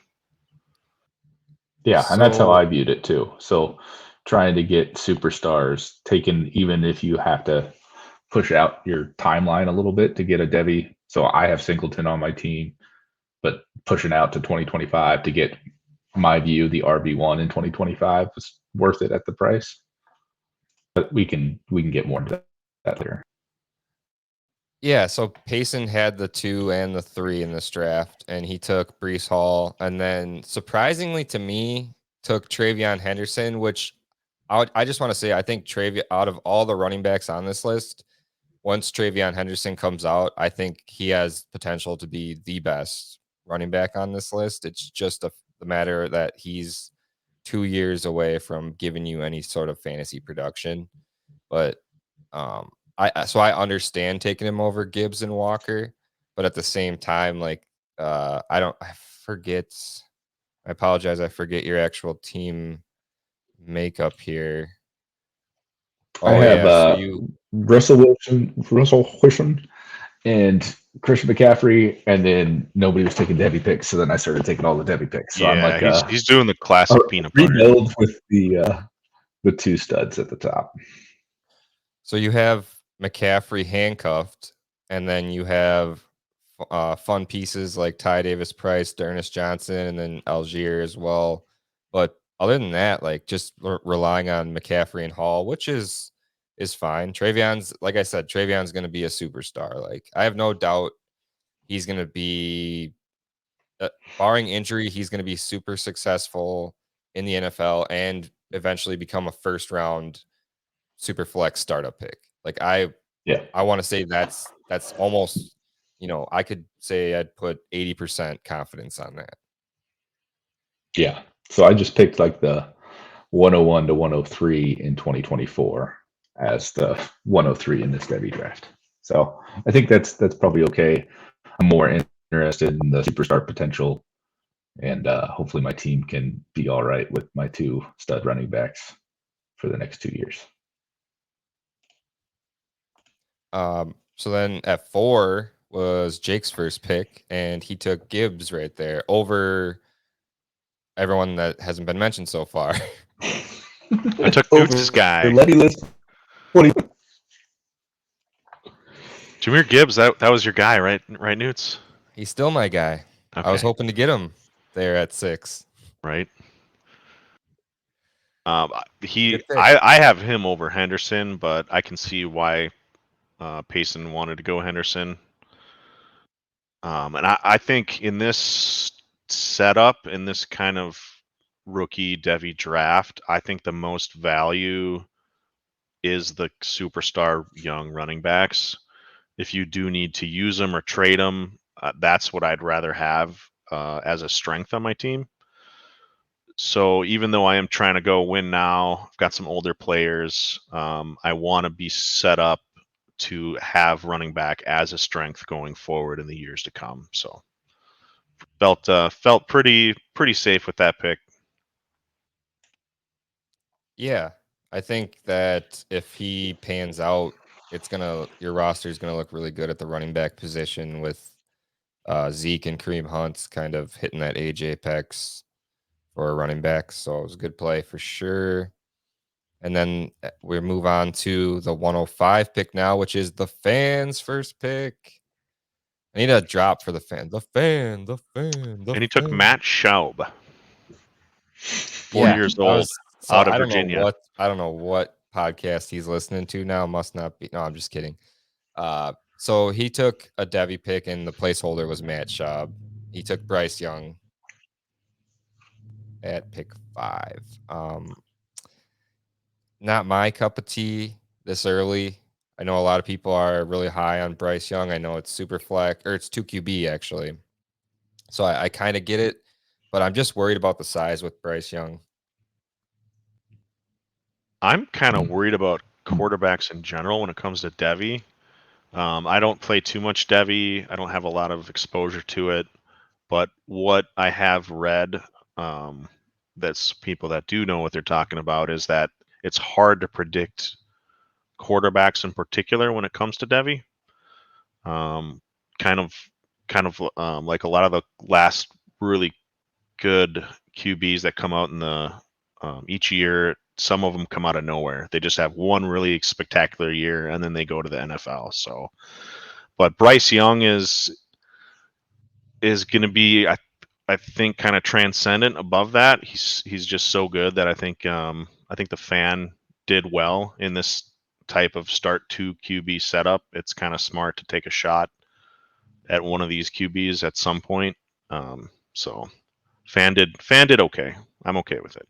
Yeah, and that's how So I viewed it too. So trying to get superstars taken, even if you have to push out your timeline a little bit to get a Devy. So I have Singleton on my team, but pushing out to 2025 to get my view, the RB1 in 2025 was worth it at the price. But we can get more into that later. yeah, so Payson had the 2 and the 3 in this draft, and he took Brees Hall, and then surprisingly to me, took Travion Henderson, which I just want to say I think out of all the running backs on this list, once Travion Henderson comes out, I think he has potential to be the best running back on this list. It's just the matter that he's 2 years away from giving you any sort of fantasy production, but so I understand taking him over Gibbs and Walker, but at the same time, like I forget. I apologize. I forget your actual team makeup here. I Oh have yeah, so you Russell Wilson, and Christian McCaffrey, and then nobody was taking Devy picks, so then I started taking all the Devy picks. So I'm Yeah, like he's doing the a classic peanut butter. rebuild with the 2 studs at the top. so you have McCaffrey handcuffed, and then you have fun pieces like Ty Davis Price, D'Ernest Johnson, and then Algier as well. But other than that, like just relying on McCaffrey and Hall, which is fine. Travion's, like I said, Travion's going to be a superstar. Like I have no doubt he's going to be, barring injury, he's going to be super successful in the NFL and eventually become a first round super flex startup pick. Like Yeah. I want to say that's almost, I could say I'd put 80% confidence on that. Yeah. So I just picked like the 101 to 103 in 2024 as the 103 in this Devy draft. So I think that's probably okay. I'm more interested in the superstar potential, and hopefully my team can be all right with my 2 stud running backs for the next 2 years. So then at 4 was Jake's first pick, and he took Gibbs right there over everyone that hasn't been mentioned so far. I took Newt's guy. Letty list 20. Jahmyr Gibbs, that was your guy, right? Right, Newts? He's still my guy. Okay. I was hoping to get him there at 6. Right. Good pick. I have him over Henderson, but I can see why Payson wanted to go Henderson. And I think in this setup, in this kind of rookie Devy draft, I think the most value is the superstar young running backs. If you do need to use them or trade them, that's what I'd rather have as a strength on my team. So even though I am trying to go win now, I've got some older players. I want to be set up to have running back as a strength going forward in the years to come. So felt pretty safe with that pick. Yeah, I think that if he pans out, your roster is gonna look really good at the running back position with Zeke and Kareem Hunt's kind of hitting that age apex for a running back. So it was a good play for sure. And then we move on to the 105 pick now, which is the fans' first pick. I need a drop for the fan. The fan. And he took Matt Schaub, 40 Yeah, years old, so out of I don't know Virginia. I don't know what podcast he's listening to now. Must not be. No, I'm just kidding. So he took a Devy pick, and the placeholder was Matt Schaub. He took Bryce Young at pick 5. Not my cup of tea this early. I know a lot of people are really high on Bryce Young. I know it's super flex, or it's 2 QB actually. So I kind of get it, but I'm just worried about the size with Bryce Young. I'm kind of worried about quarterbacks in general when it comes to Devy. I don't play too much Devy. I don't have a lot of exposure to it, But what I have read, that's people that do know what they're talking about, is that it's hard to predict quarterbacks in particular when it comes to Devy. Kind of like a lot of the last really good QBs that come out in the each year. Some of them come out of nowhere. They just have one really spectacular year and then they go to the NFL. So, but Bryce Young is going to be, I think, kind of transcendent above that. He's just so good that I think the fan did well in this type of start 2 QB setup. It's kind of smart to take a shot at one of these QBs at some point. So fan did okay. I'm okay with it.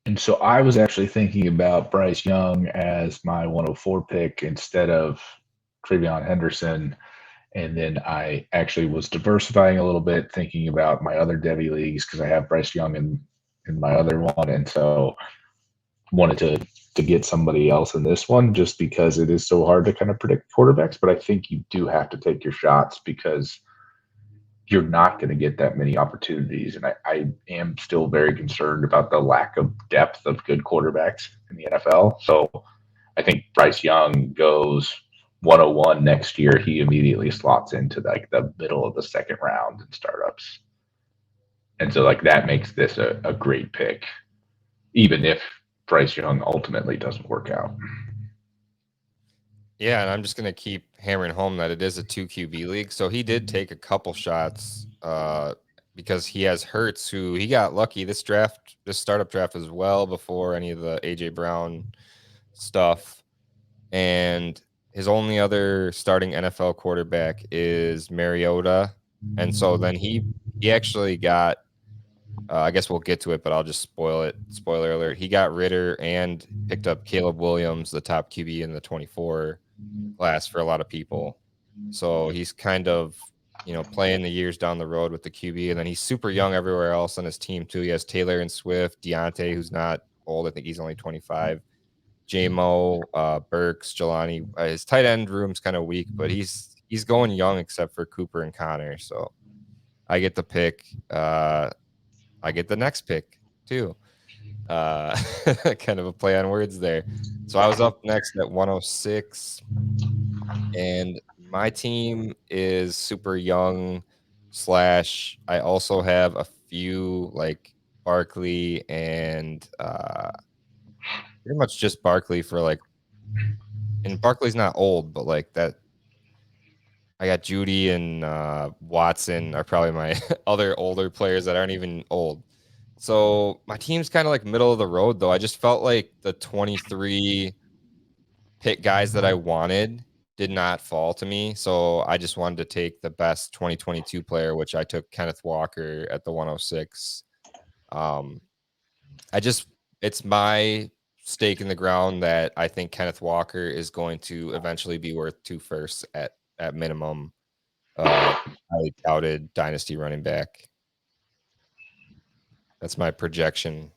And so I was actually thinking about Bryce Young as my 104 pick instead of Travion Henderson. And then I actually was diversifying a little bit, thinking about my other Devy leagues because I have Bryce Young in my other one. And so wanted to get somebody else in this one just because it is so hard to kind of predict quarterbacks. But I think you do have to take your shots because you're not going to get that many opportunities. And I am still very concerned about the lack of depth of good quarterbacks in the NFL. So I think Bryce Young goes 101 next year. He immediately slots into like the middle of the second round in startups. And so like that makes this a great pick, even if Bryce Young ultimately doesn't work out. Yeah, and I'm just going to keep hammering home that it is a 2 QB league. So he did take a couple shots because he has Hurts, who he got lucky. This startup draft was well before any of the A.J. Brown stuff. And his only other starting NFL quarterback is Mariota. And so then he actually got, I guess we'll get to it, but I'll just spoil it. Spoiler alert. He got Ritter and picked up Caleb Williams, the top QB in the 24 class for a lot of people. So he's kind of, playing the years down the road with the QB. And then he's super young everywhere else on his team, too. He has Taylor and Swift, Deontay, who's not old. I think he's only 25. J-Mo, Burks, Jelani. His tight end room's kind of weak, but he's going young except for Cooper and Connor. So I get the pick. I get the next pick too. Kind of a play on words there. So I was up next at 106, and my team is super young / I also have a few like Barkley and pretty much just Barkley for like, and Barkley's not old, but like that. I got Judy and Watson are probably my other older players that aren't even old. So my team's kind of like middle of the road, though. I just felt like the 23 pick guys that I wanted did not fall to me. So I just wanted to take the best 2022 player, which I took Kenneth Walker at the 106. It's my stake in the ground that I think Kenneth Walker is going to eventually be worth 2 firsts at minimum. Highly touted dynasty running back. That's my projection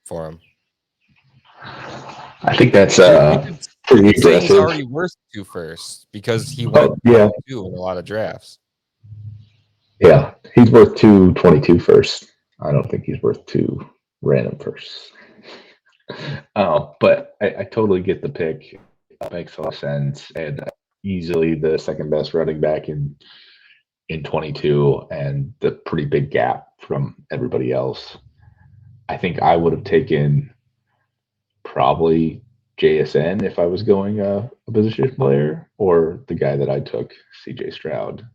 for him. I think that's pretty aggressive. He's already worth 2 firsts because he went 2 in a lot of drafts. Yeah, he's worth 222 first. I don't think he's worth 2 random firsts. But I totally get the pick. That makes a lot of sense. And easily the second best running back in 22 and the pretty big gap from everybody else. I think I would have taken probably JSN if I was going a position player, or the guy that I took, CJ Stroud.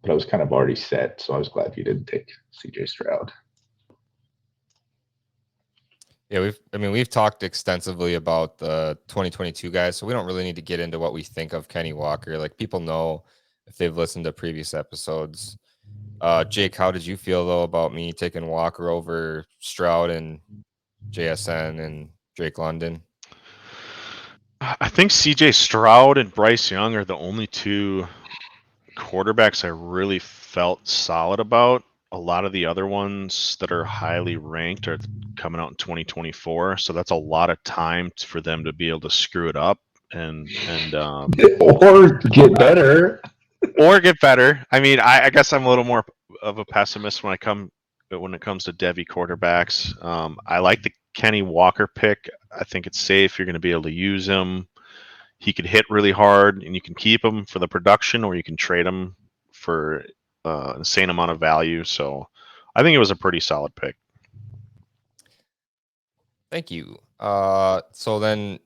But I was kind of already set, so I was glad you didn't take CJ Stroud. Yeah, we've talked extensively about the 2022 guys, so we don't really need to get into what we think of Kenny Walker. Like, people know if they've listened to previous episodes. Jake, how did you feel though about me taking Walker over Stroud and JSN and Drake London? I think CJ Stroud and Bryce Young are the only 2 quarterbacks I really felt solid about. A lot of the other ones that are highly ranked are coming out in 2024, so that's a lot of time for them to be able to screw it up and or get better. or get better. I mean, I guess I'm a little more of a pessimist when it comes to Devy quarterbacks. I like the Kenny Walker pick. I think it's safe. You're going to be able to use him. He could hit really hard, and you can keep him for the production, or you can trade him for an insane amount of value. So I think it was a pretty solid pick. Thank you. So then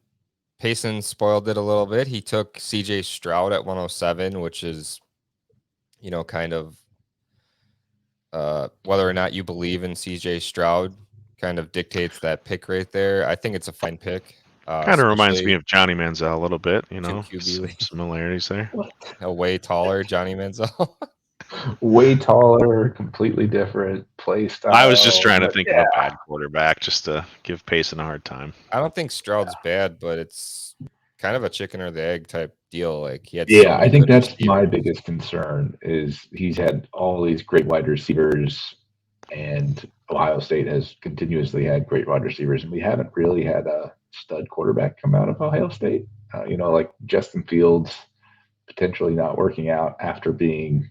Payson spoiled it a little bit. He took CJ Stroud at 107, which is, kind of whether or not you believe in CJ Stroud kind of dictates that pick right there. I think it's a fine pick. Kind of reminds me Especially of Johnny Manziel a little bit, two QB some league. similarities there. A way taller Johnny Manziel. Way taller, completely different play style. I was just trying to but think yeah, of a bad quarterback just to give Payson a hard time. I don't think Stroud's bad, but it's kind of a chicken or the egg type deal. Like he had so yeah, many I think good that's my receivers. biggest concern is he's had all these great wide receivers, and Ohio State has continuously had great wide receivers, and we haven't really had a stud quarterback come out of Ohio State. Like Justin Fields potentially not working out after being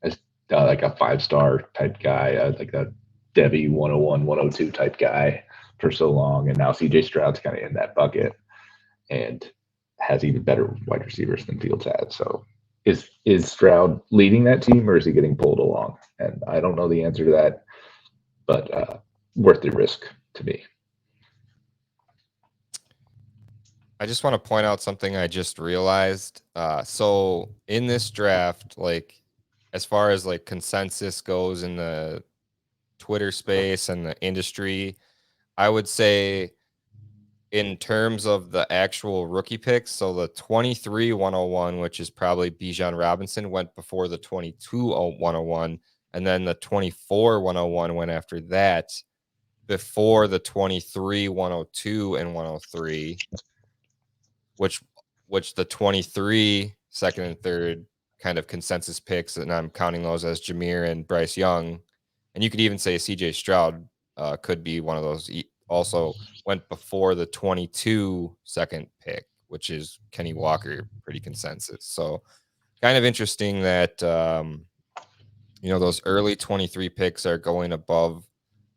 as like a 5-star type guy, like a Devy 101, 102 type guy for so long, and now CJ Stroud's kind of in that bucket and has even better wide receivers than Fields had. So is Stroud leading that team, or is he getting pulled along? And I don't know the answer to that, but worth the risk to me. I just want to point out something I just realized. So in this draft, like as far as like consensus goes in the Twitter space and the industry, I would say in terms of the actual rookie picks, so the 23 101, which is probably Bijan Robinson, went before the 22 101, and then the 24 101 went after that, before the 23 102 and 103, which the 23 second and third kind of consensus picks, and I'm counting those as Jameer and Bryce Young, and you could even say CJ Stroud could be one of those. Also went before the 22 second pick, which is Kenny Walker, pretty consensus. So kind of interesting that those early 23 picks are going above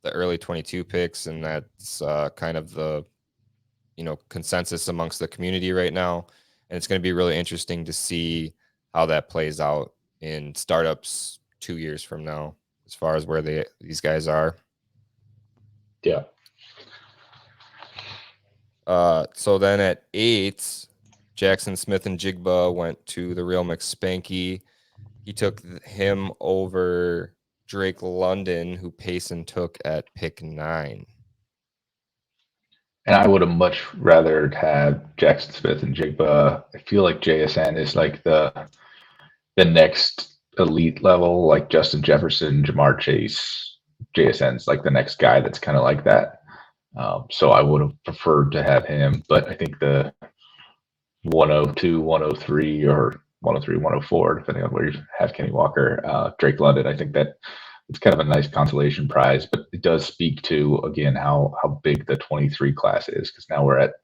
the early 22 picks, and that's kind of the consensus amongst the community right now. And it's going to be really interesting to see how that plays out in startups 2 years from now, as far as where these guys are. Yeah. So then at 8, Jackson Smith and Jigba went to the Real McSpanky. He took him over Drake London, who Payson took at pick 9. And I would have much rather had Jackson Smith and Jigba. I feel like JSN is like the next elite level, like Justin Jefferson, Jamar Chase. JSN's like the next guy that's kind of like that. So I would have preferred to have him, but I think the 102, 103, or 103, 104, depending on where you have Kenny Walker, Drake London, I think that it's kind of a nice consolation prize, but it does speak to, again, how big the 23 class is, because now we're at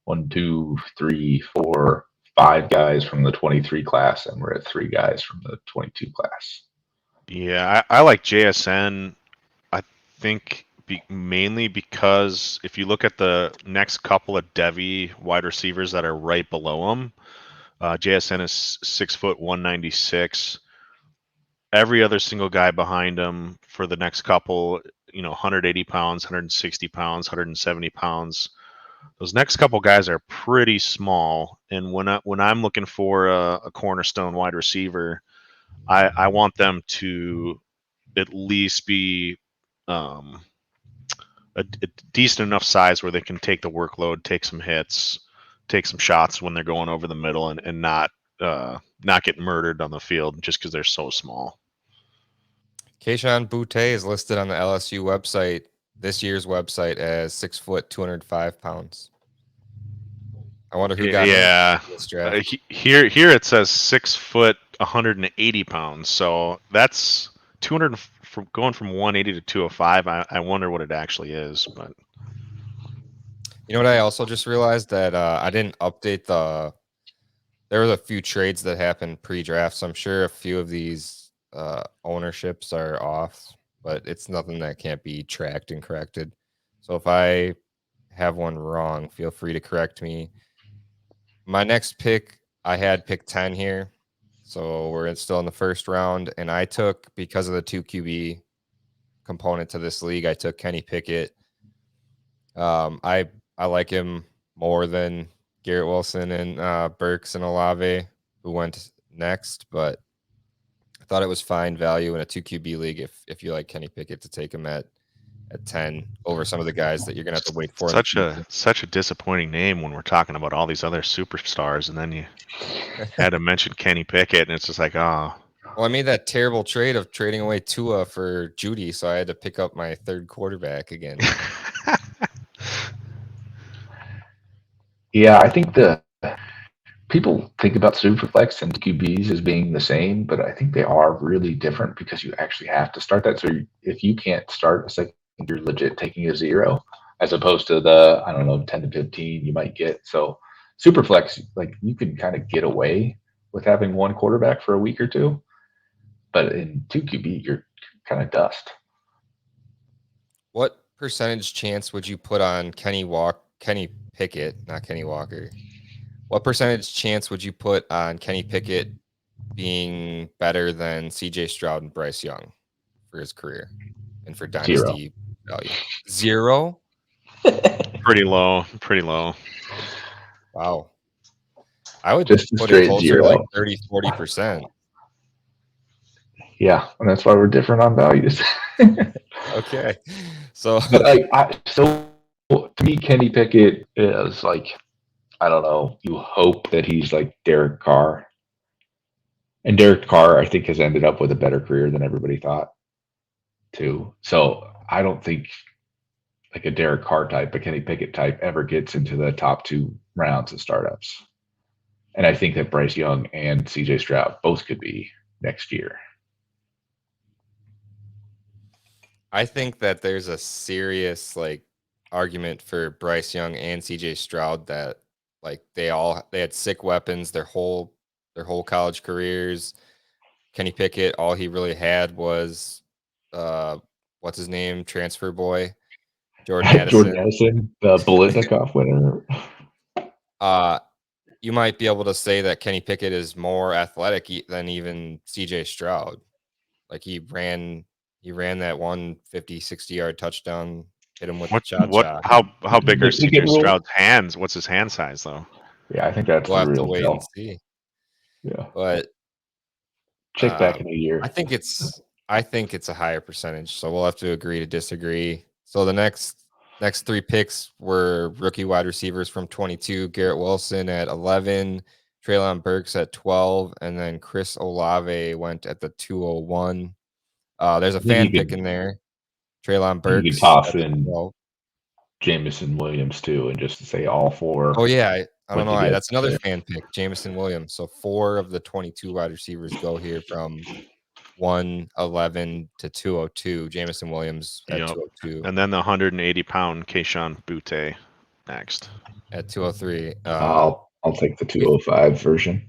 1, 2, 3, 4, 5 guys from the 23 class, and we're at 3 guys from the 22 class. Yeah, I like JSN. I think mainly because if you look at the next couple of Devy wide receivers that are right below him, JSN is 6 foot 196. Every other single guy behind him for the next couple, 180 pounds, 160 pounds, 170 pounds. Those next couple guys are pretty small, and when I'm looking for a cornerstone wide receiver, I want them to at least be a decent enough size where they can take the workload, take some hits, take some shots when they're going over the middle, and not get murdered on the field just because they're so small. Kayshon Boutte is listed on the LSU website, this year's website, as 6 foot 205 pounds. I wonder who got him in this draft. Here it says 6 foot 180 pounds. So that's 200 from going from 180 to 205. I wonder what it actually is, but you know what I also just realized, that I didn't update there was a few trades that happened pre-draft, so I'm sure a few of these ownerships are off, but it's nothing that can't be tracked and corrected. So if I have one wrong, feel free to correct me. My next pick, I had pick 10 here. So still in the first round, and I took, because of the 2 QB component to this league, I took Kenny Pickett. I like him more than Garrett Wilson and Burks and Olave, who went next, but I thought it was fine value in a 2 QB league if you like Kenny Pickett to take him at 10 over some of the guys that you're gonna have to wait for in the future. Such a disappointing name when we're talking about all these other superstars, and then you had to mention Kenny Pickett, and it's just like, oh. Well, I made that terrible trade of trading away Tua for Judy, so I had to pick up my third quarterback again. Yeah, I think the people think about Superflex and QBs as being the same, but I think they are really different because you actually have to start that. So if you can't start a second, you're legit taking a 0 as opposed to the, I don't know, 10 to 15 you might get. So Superflex, like you can kind of get away with having one quarterback for a week or two, but in 2 QB, you're kind of dust. What percentage chance would you put on Kenny Pickett, not Kenny Walker? What percentage chance would you put on Kenny Pickett being better than CJ Stroud and Bryce Young for his career and for dynasty value? 0? Pretty low. Wow. I would Just put it straight closer 0. to like 30-40%. Yeah, and that's why we're different on values. Okay. So so to me, Kenny Pickett is like, I don't know, you hope that he's like Derek Carr. And Derek Carr, I think, has ended up with a better career than everybody thought, too. So I don't think like a Derek Carr type, a Kenny Pickett type ever gets into the top 2 rounds of startups. And I think that Bryce Young and CJ Stroud both could be next year. I think that there's a serious argument for Bryce Young and CJ Stroud that they had sick weapons their whole college careers. Kenny Pickett, all he really had was what's his name, transfer boy, Jordan Addison, the Bolitnikoff winner. You might be able to say that Kenny Pickett is more athletic than even CJ Stroud. Like he ran that 150, 60-yard touchdown, hit him with the cha-cha. How big are Big Pickett CJ rule? Stroud's hands? What's his hand size though? Yeah, I think that's We'll the have to real wait tell. and see. Yeah, But check back in a year. I think it's a higher percentage, so we'll have to agree to disagree. So the next 3 picks were rookie wide receivers from 22, Garrett Wilson at 11, Treylon Burks at 12, and then Chris Olave went at the 201. There's a fan pick in there. Treylon Burks. You can toss at the in 12. Jameson Williams too, and just say all 4. Oh yeah, I don't know. That's another fan pick, Jameson Williams. So 4 of the 22 wide receivers go here from 111 to 202. Jameson Williams at 202. And then the 180-pound Kayshon Boutte next at 203. I'll take the 205 version.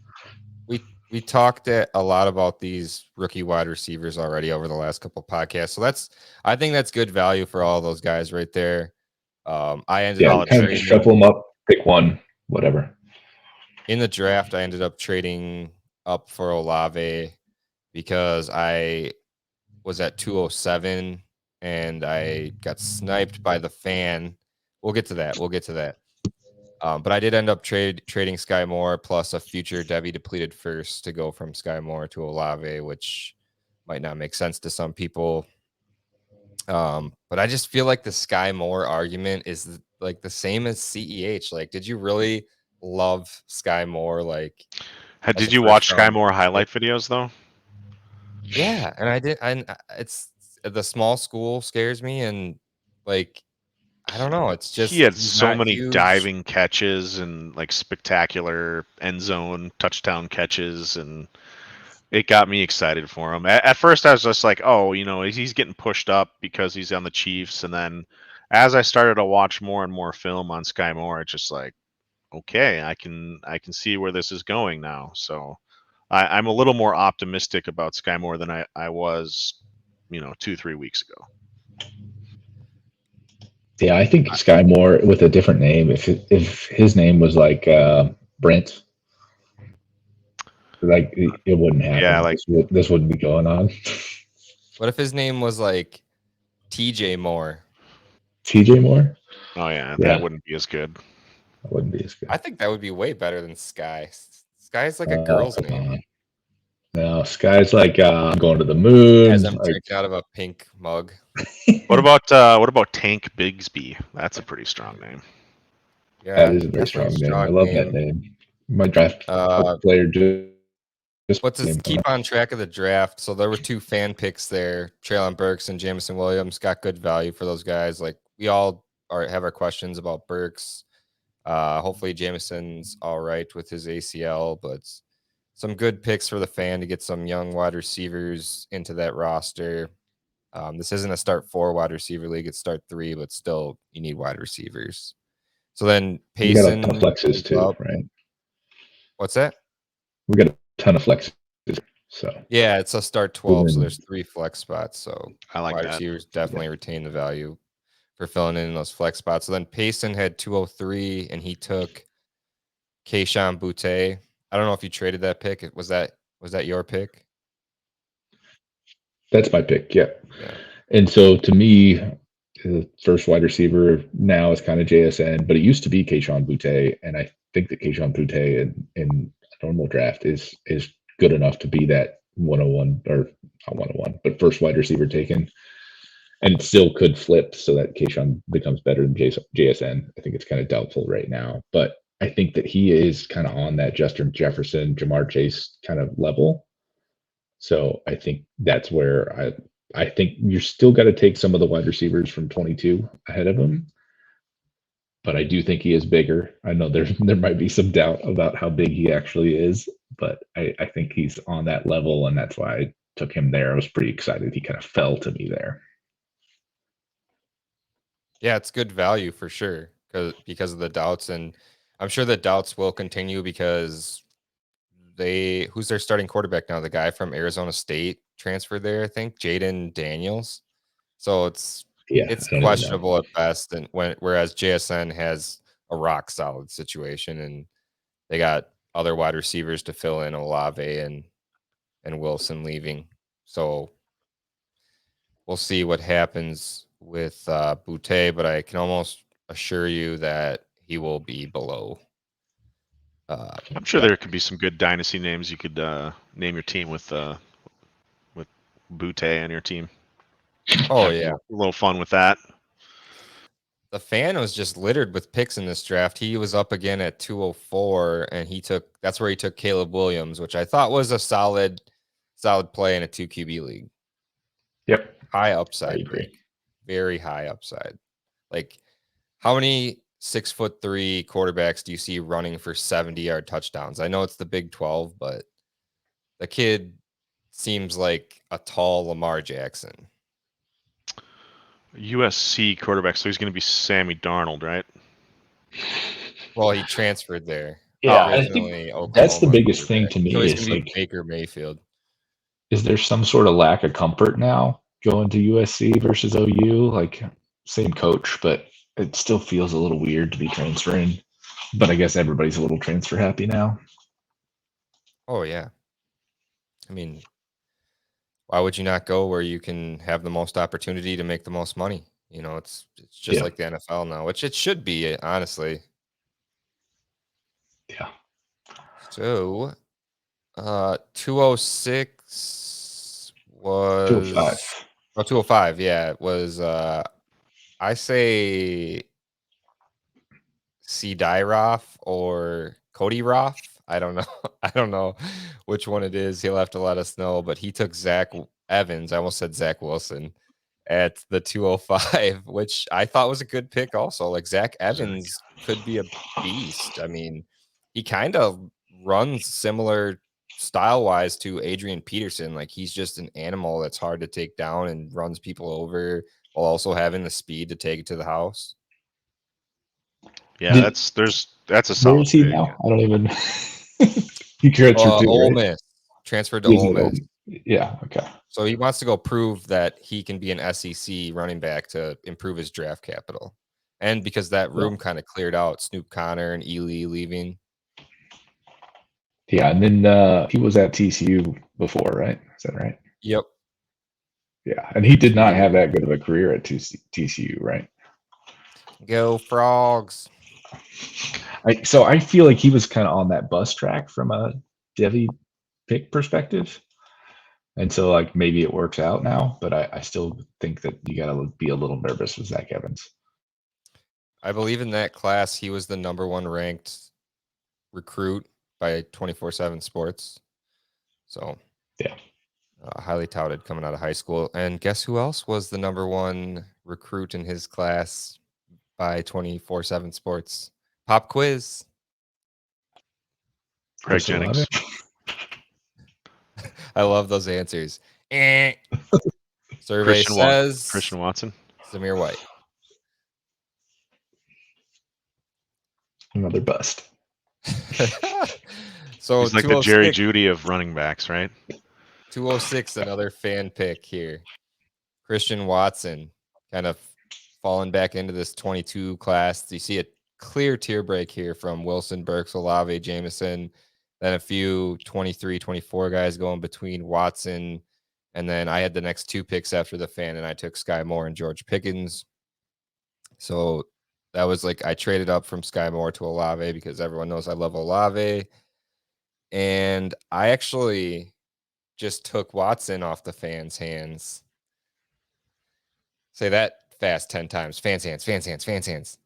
We talked a lot about these rookie wide receivers already over the last couple of podcasts. So I think that's good value for all those guys right there. I ended up trading, shuffle them up, pick one, whatever. In the draft, I ended up trading up for Olave because I was at 207 and I got sniped by the fan. We'll get to that. But I did end up trading Sky Moore plus a future Devy depleted first to go from Sky Moore to Olave, which might not make sense to some people. But I just feel like the Sky Moore argument is like the same as CEH. Like, did you really love Sky Moore? Did you watch Sky Moore highlight videos though? Yeah, and I did. And it's the small school scares me, and I don't know. It's just he had so many huge diving catches and spectacular end zone touchdown catches, and it got me excited for him. At first, I was just like, oh, he's getting pushed up because he's on the Chiefs, and then as I started to watch more and more film on Sky Moore, it's just like, okay, I can see where this is going now. So I'm a little more optimistic about Sky Moore than I was, 2-3 weeks ago. Yeah, I think Sky Moore with a different name. If his name was like Brent, like it wouldn't happen. Yeah, like this wouldn't be going on. What if his name was like TJ Moore? TJ Moore? oh yeah, Yeah. that wouldn't be as good. That wouldn't be as good. I think that would be way better than Sky. Sky's like a girl's name. No, Sky's like I'm going to the moon. As I'm Like, drinking out of a pink mug. What about Tank Bigsby? That's a pretty strong name. Yeah, that is a very definitely strong name. I love that name. My draft Uh, player just But to keep on track of the draft, so there were 2 fan picks there. Traylon Burks and Jamison Williams got good value for those guys. Like we all have our questions about Burks. Hopefully Jamison's all right with his ACL, but some good picks for the fan to get some young wide receivers into that roster. This isn't a start 4 wide receiver league; it's start 3, but still you need wide receivers. So then we got a Payson ton of flexes too, up. right? What's that? We got a ton of flexes. So Yeah, it's a start 12, so there's 3 flex spots. So I like wide that. receivers definitely retain the value for filling in those flex spots. So then Payson had 203, and he took Keyshawn Boutte. I don't know if you traded that pick. Was that your pick? That's my pick. Yeah. Yeah. And so to me, the first wide receiver now is kind of JSN, but it used to be Keyshawn Boutte, and I think that Keyshawn Boutte in a normal draft is good enough to be that 101 or not 101, but first wide receiver taken. And it still could flip so that Keyshawn becomes better than JSN. I think it's kind of doubtful right now, but I think that he is kind of on that Justin Jefferson, Jamar Chase kind of level. So I think that's where I think you're still got to take some of the wide receivers from 22 ahead of him. But I do think he is bigger. I know there might be some doubt about how big he actually is, but I think he's on that level, and that's why I took him there. I was pretty excited. He kind of fell to me there. Yeah, it's good value for sure because of the doubts, and I'm sure the doubts will continue because who's their starting quarterback now? The guy from Arizona State transferred there, I think, Jaden Daniels. So it's questionable at best, and whereas JSN has a rock solid situation, and they got other wide receivers to fill in Olave and Wilson leaving. So we'll see what happens with Boutte, but I can almost assure you that he will be below. I'm sure there could be some good dynasty names you could name your team with Boutte on your team. Oh yeah, a little fun with that. The fan was just littered with picks in this draft. He was up again at 204, and that's where he took Caleb Williams, which I thought was a solid play in a 2 QB league. Yep. High upside pick. Very high upside. Like, how many 6'3" quarterbacks do you see running for 70-yard touchdowns? I know it's the Big 12, but the kid seems like a tall Lamar Jackson. USC quarterback, so he's going to be Sammy Darnold, right? Well, he transferred there. Yeah, I think that's the biggest thing to me. So he's is going to be like Baker Mayfield. Is there some sort of lack of comfort now going to USC versus OU? Like same coach, but it still feels a little weird to be transferring. But I guess everybody's a little transfer happy now. Oh yeah. I mean, why would you not go where you can have the most opportunity to make the most money? It's just like the NFL now, which it should be, honestly. Yeah. So, 206 was 205. 205. Yeah, it was. I say C. Dyroff or Cody Roth. I don't know. I don't know which one it is. He'll have to let us know. But he took Zach Evans. I almost said Zach Wilson at the 205, which I thought was a good pick also. Like Zach Evans could be a beast. I mean, he kind of runs similar style-wise to Adrian Peterson. Like he's just an animal that's hard to take down and runs people over while also having the speed to take it to the house. Yeah, that's a Where solid is he pick. now? I don't even. He transferred to Ole right? Miss. Transferred to He's Ole at Miss. Yeah. Okay. So he wants to go prove that he can be an SEC running back to improve his draft capital. And because that room kind of cleared out, Snoop Connor and Ely leaving. Yeah, and then he was at TCU before, right? Is that right? Yep. Yeah, and he did 2 not years. have that good of a career at TCU, right? Go Frogs. So I feel like he was kind of on that bus track from a Devy pick perspective. And so, like, maybe it works out now, but I still think that you got to be a little nervous with Zach Evans. I believe in that class, he was the #1 ranked recruit by 24/7 Sports. So, yeah, highly touted coming out of high school. And guess who else was the #1 recruit in his class by 24/7 Sports? Pop quiz. Craig Jennings. I love those answers. Survey says Christian Watson. Zamir White. Another bust. So he's like the Jerry Jeudy of running backs, right? 206, another fan pick here. Christian Watson kind of falling back into this 22 class. You see a clear tier break here from Wilson, Burks, Olave, Jameson, then a few 23, 24 guys going between Watson. And then I had the next 2 picks after the fan, and I took Sky Moore and George Pickens. So that was like I traded up from Sky Moore to Olave because everyone knows I love Olave. And I actually just took Watson off the fans' hands. Say that fast 10 times. Fans' hands, fans' hands, fans' hands.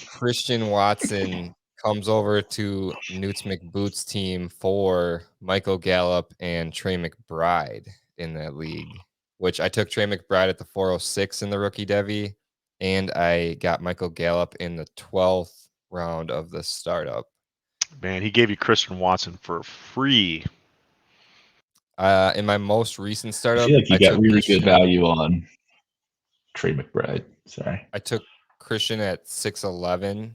Christian Watson comes over to Newt's McBoot's team for Michael Gallup and Trey McBride in that league, which I took Trey McBride at the 406 in the rookie Devy, and I got Michael Gallup in the 12th round of the startup. Man, he gave you Christian Watson for free. In my most recent startup, I feel like you got really good value on Trey McBride. Sorry. I took Christian at 6'11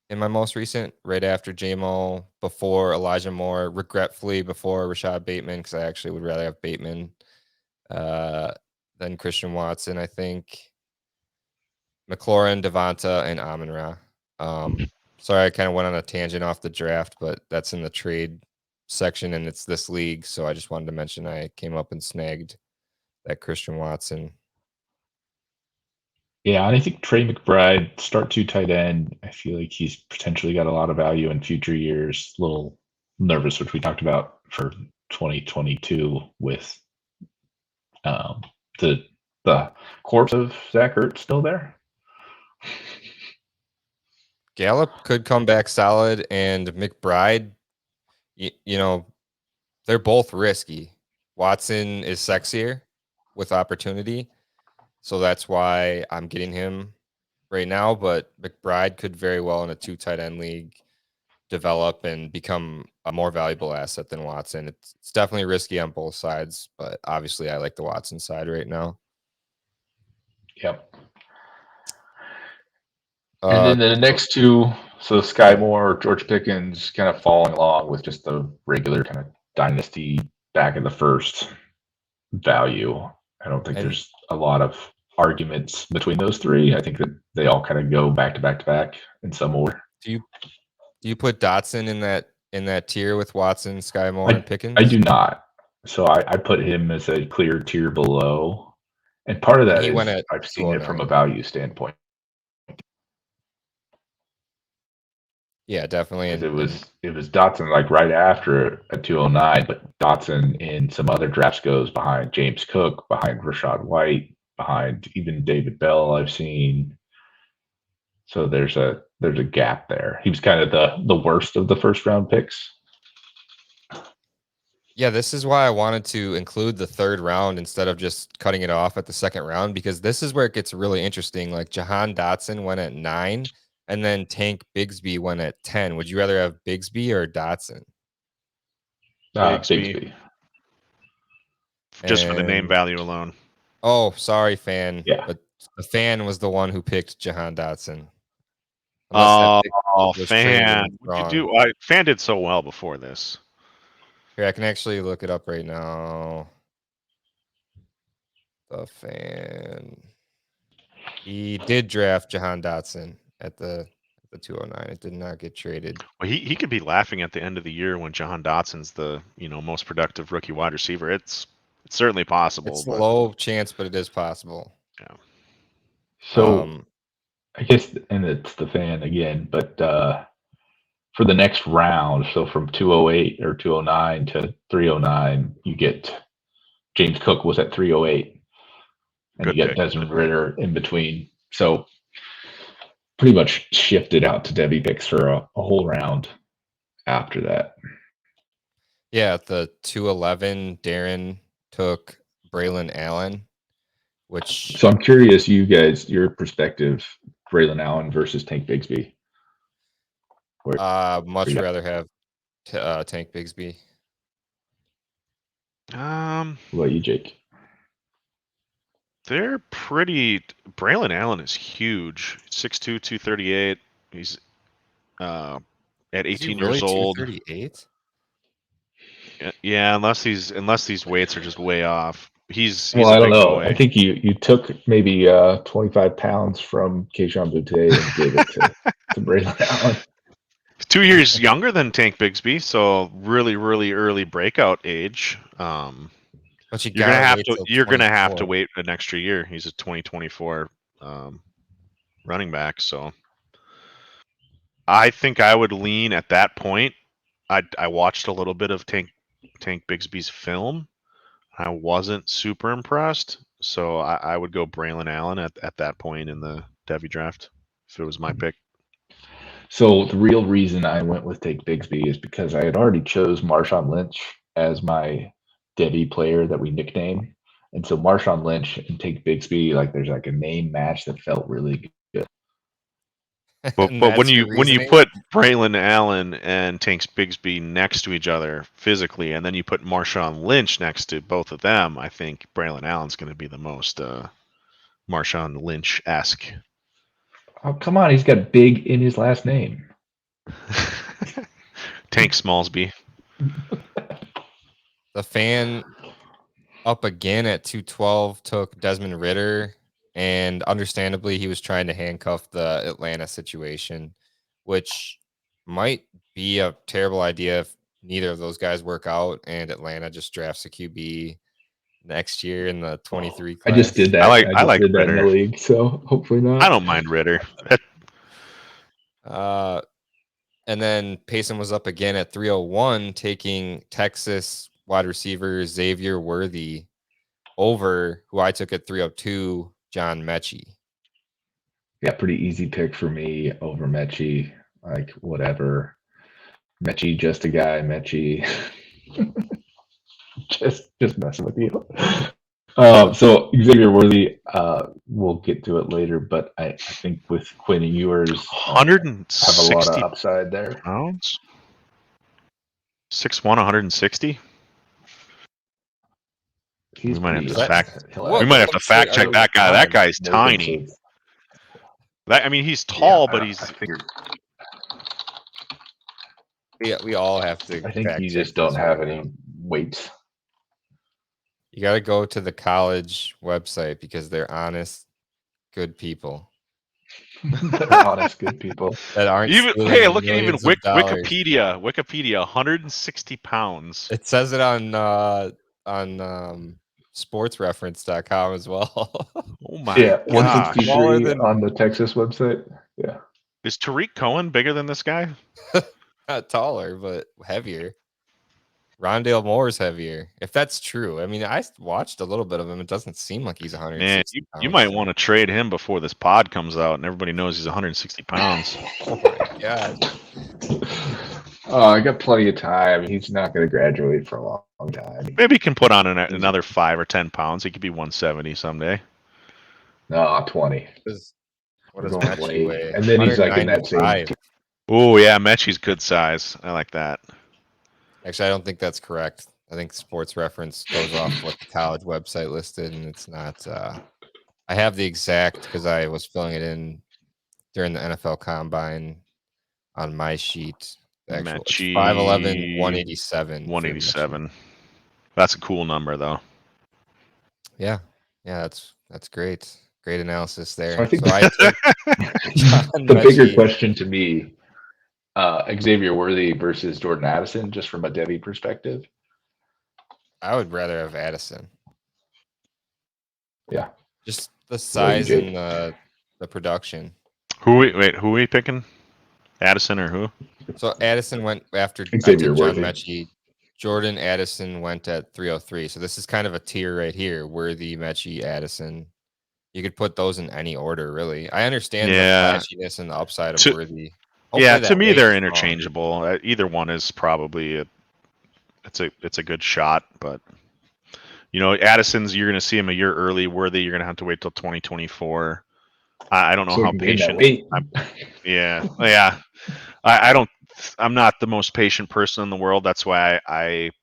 in my most recent, right after JMO, before Elijah Moore, regretfully before Rashad Bateman, because I actually would rather have Bateman than Christian Watson, I think. McLaurin, Devonta, and Amon-Ra. Sorry, I kind of went on a tangent off the draft, but that's in the trade section, and it's this league, so I just wanted to mention I came up and snagged that Christian Watson. Yeah, and I think Trey McBride, start 2 tight end. I feel like he's potentially got a lot of value in future years. A little nervous, which we talked about for 2022 with the corpse of Zach Ertz still there. Gallup could come back solid, and McBride, you know, they're both risky. Watson is sexier with opportunity, so that's why I'm getting him right now. But McBride could very well in a 2 tight end league develop and become a more valuable asset than Watson. It's definitely risky on both sides, but obviously I like the Watson side right now. Yep. And then the next 2, so Sky Moore, George Pickens, kind of following along with just the regular kind of dynasty back in the first value. I don't think there's a lot of arguments between those 3. I think that they all kind of go back to back to back in some order. Do you put Dotson in that tier with Watson, Sky Moore, and Pickens? I do not. So I put him as a clear tier below. And part of that is I've seen it from a value standpoint. Yeah, definitely. And it was Dotson like right after at 209, but Dotson in some other drafts goes behind James Cook, behind Rachaad White, behind even David Bell I've seen. So there's a gap there. He was kind of the worst of the first round picks. Yeah, this is why I wanted to include the 3rd round instead of just cutting it off at the 2nd round, because this is where it gets really interesting. Like Jahan Dotson went at 9, and then Tank Bigsby went at 10. Would you rather have Bigsby or Dotson? Bigsby. Just for the name value alone. Oh, sorry, fan. Yeah. But the fan was the one who picked Jahan Dotson. Unless that pick Oh, was traded Fan. and What'd you wrong. do? Fan did so well before this. Here, I can actually look it up right now. The Fan. He did draft Jahan Dotson at the 209. It did not get traded. Well, he could be laughing at the end of the year when Jahan Dotson's the most productive rookie wide receiver. It's certainly possible, It's a but low chance, but it is possible. yeah. So I guess, and it's the Fan again, but for the next round, so from 208 or 209 to 309, you get James Cook was at 308, and Good you get pick. Desmond Ritter in between. So pretty much shifted out to Devy picks for a whole round after that. Yeah, at the 211, Darren took Braylon Allen, which So I'm curious, you guys, your perspective, Braylon Allen versus Tank Bigsby. much Yeah. rather have Tank Bigsby. What about you, Jake? They're pretty. Braylon Allen is huge. 6'2", 238. He's at Is he 18 really years old. 238? Yeah, unless these weights are just way off. He's Well, a I don't big know. boy. I think you took maybe 25 pounds from Kayshon Boutte and gave it to Braylon Allen. 2 years younger than Tank Bigsby, so really, really early breakout age. But you You're gonna gotta have wait to till you're gonna have to 24. wait an extra year. He's a 2024 running back, so I think I would lean at that point. I watched a little bit of Tank Bigsby's film. I wasn't super impressed, so I would go Braylon Allen at that point in the Devy draft if it was my pick. So the real reason I went with Tank Bigsby is because I had already chose Marshawn Lynch as my Devy player that we nicknamed. And so Marshawn Lynch and Tank Bigsby, like there's like a name match that felt really good. But And when that's your you reasoning? put Braylon Allen and Tank Bigsby next to each other physically, and then you put Marshawn Lynch next to both of them, I think Braylon Allen's going to be the most Marshawn Lynch-esque. Oh, come on. He's got big in his last name. Tank Smallsby. The Fan up again at 212 took Desmond Ritter, and understandably he was trying to handcuff the Atlanta situation, which might be a terrible idea if neither of those guys work out and Atlanta just drafts a QB next year in the 23 class. I just did that. I I just like did that in the Ritter. league, so hopefully not. I don't mind Ritter. And then Payson was up again at 301, taking Texas wide receiver Xavier Worthy over who I took at 302, John Mechie. Yeah, pretty easy pick for me over Mechie. Like whatever. Mechie, just a guy. Mechie, just messing with you. So Xavier Worthy, we'll get to it later, but I think with Quinn Ewers, have a lot of 160 upside there. pounds. 6'1", 160. He's We might have pretty to fact. What We might have to looks fact like- check that guy. That guy's More tiny. than six. I mean, he's tall, Yeah, but I he's figured. Yeah, we all have to. I think fact you check just don't this have right any now. weights. You got to go to the college website because they're honest, good people They're honest, good people. that aren't. even. stealing Hey, look at even millions of dollars. Wikipedia, 160 pounds. It says it on sportsreference.com as well. Oh my Yeah, gosh! 163 Smaller than- on the Texas website. Yeah. Is Tariq Cohen bigger than this guy? Not taller, but heavier. Rondale Moore's heavier. If that's true. I mean, I watched a little bit of him. It doesn't seem like he's 160 Man, pounds. you might want to trade him before this pod comes out and everybody knows he's 160 pounds. Oh my god. I got plenty of time. He's not going to graduate for a long time. Maybe he can put on another 5 or 10 pounds. He could be 170 someday. No, 20. What does Going Mechie late. weigh? And then he's like in that same. 195. Oh yeah, Mechie's good size. I like that. Actually, I don't think that's correct. I think Sports Reference goes off what the college website listed, and it's not. I have the exact because I was filling it in during the NFL Combine on my sheet. The actual it's Mechie, 5'11", 187. for 187. That's a cool number, though. Yeah, that's great. Great analysis there. So I think took John the bigger Mechie. question to me, Xavier Worthy versus Jordan Addison, just from a Devy perspective. I would rather have Addison. Yeah. Just the size Jake? and the production. Who are we picking? Addison or who? So Addison went after Xavier I took John Worthy. Mechie. Jordan Addison went at 303. So this is kind of a tier right here. Worthy, Mechie, Addison. You could put those in any order, really. I understand the flashiness and the upside of Worthy. Yeah, to me they're weight is interchangeable. Either one is probably it's a good shot, but Addison's you're going to see him a year early. Worthy you're going to have to wait till 2024. I don't know So how we can gain that patient. weight. Yeah. I'm not the most patient person in the world. That's why